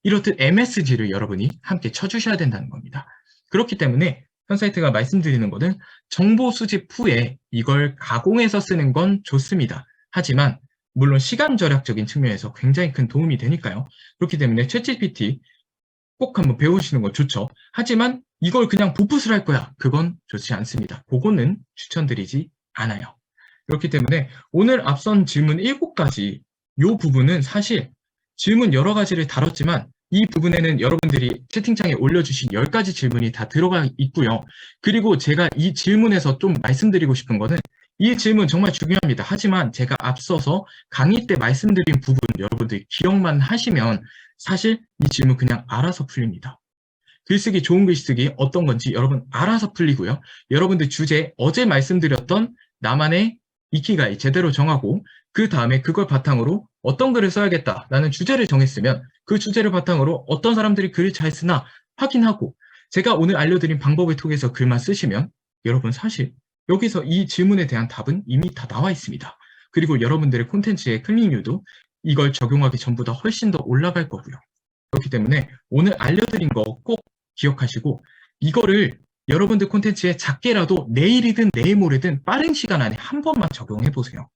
이렇듯 MSG를 여러분이 함께 쳐주셔야 된다는 겁니다. 그렇기 때문에 현사이트가 말씀드리는 것은 정보 수집 후에 이걸 가공해서 쓰는 건 좋습니다. 하지만 물론 시간 절약적인 측면에서 굉장히 큰 도움이 되니까요. 그렇기 때문에 챗GPT 꼭 한번 배우시는 건 좋죠. 하지만 이걸 그냥 복붙을 할 거야. 그건 좋지 않습니다. 그거는 추천드리지 않아요. 그렇기 때문에 오늘 앞선 질문 7가지 이 부분은 사실 질문 여러 가지를 다뤘지만 이 부분에는 여러분들이 채팅창에 올려주신 10가지 질문이 다 들어가 있고요. 그리고 제가 이 질문에서 좀 말씀드리고 싶은 거는 이 질문 정말 중요합니다. 하지만 제가 앞서서 강의 때 말씀드린 부분 여러분들이 기억만 하시면 사실 이 질문 그냥 알아서 풀립니다. 글쓰기, 좋은 글쓰기 어떤 건지 여러분 알아서 풀리고요. 여러분들 주제 어제 말씀드렸던 나만의 이키가이 제대로 정하고 그 다음에 그걸 바탕으로 어떤 글을 써야겠다라는 주제를 정했으면 그 주제를 바탕으로 어떤 사람들이 글을 잘 쓰나 확인하고 제가 오늘 알려드린 방법을 통해서 글만 쓰시면 여러분 사실 여기서 이 질문에 대한 답은 이미 다 나와 있습니다. 그리고 여러분들의 콘텐츠의 클릭률도 이걸 적용하기 전보다 훨씬 더 올라갈 거고요. 그렇기 때문에 오늘 알려드린 거 꼭 기억하시고 이거를 여러분들 콘텐츠에 작게라도 내일이든 내일 모레든 빠른 시간 안에 한 번만 적용해 보세요.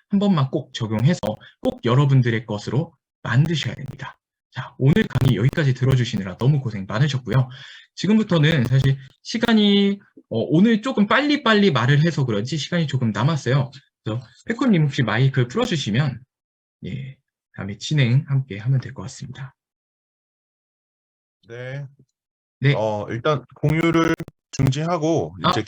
한 번만 꼭 적용해서 꼭 여러분들의 것으로 만드셔야 됩니다. 자, 오늘 강의 여기까지 들어주시느라 너무 고생 많으셨고요. 지금부터는 사실 시간이 오늘 조금 빨리빨리 말을 해서 그런지 시간이 조금 남았어요. 그래서 페코님 혹시 마이크 풀어주시면 예, 다음에 진행 함께 하면 될 것 같습니다. 네. 네. 일단 공유를 중지하고 아, 이제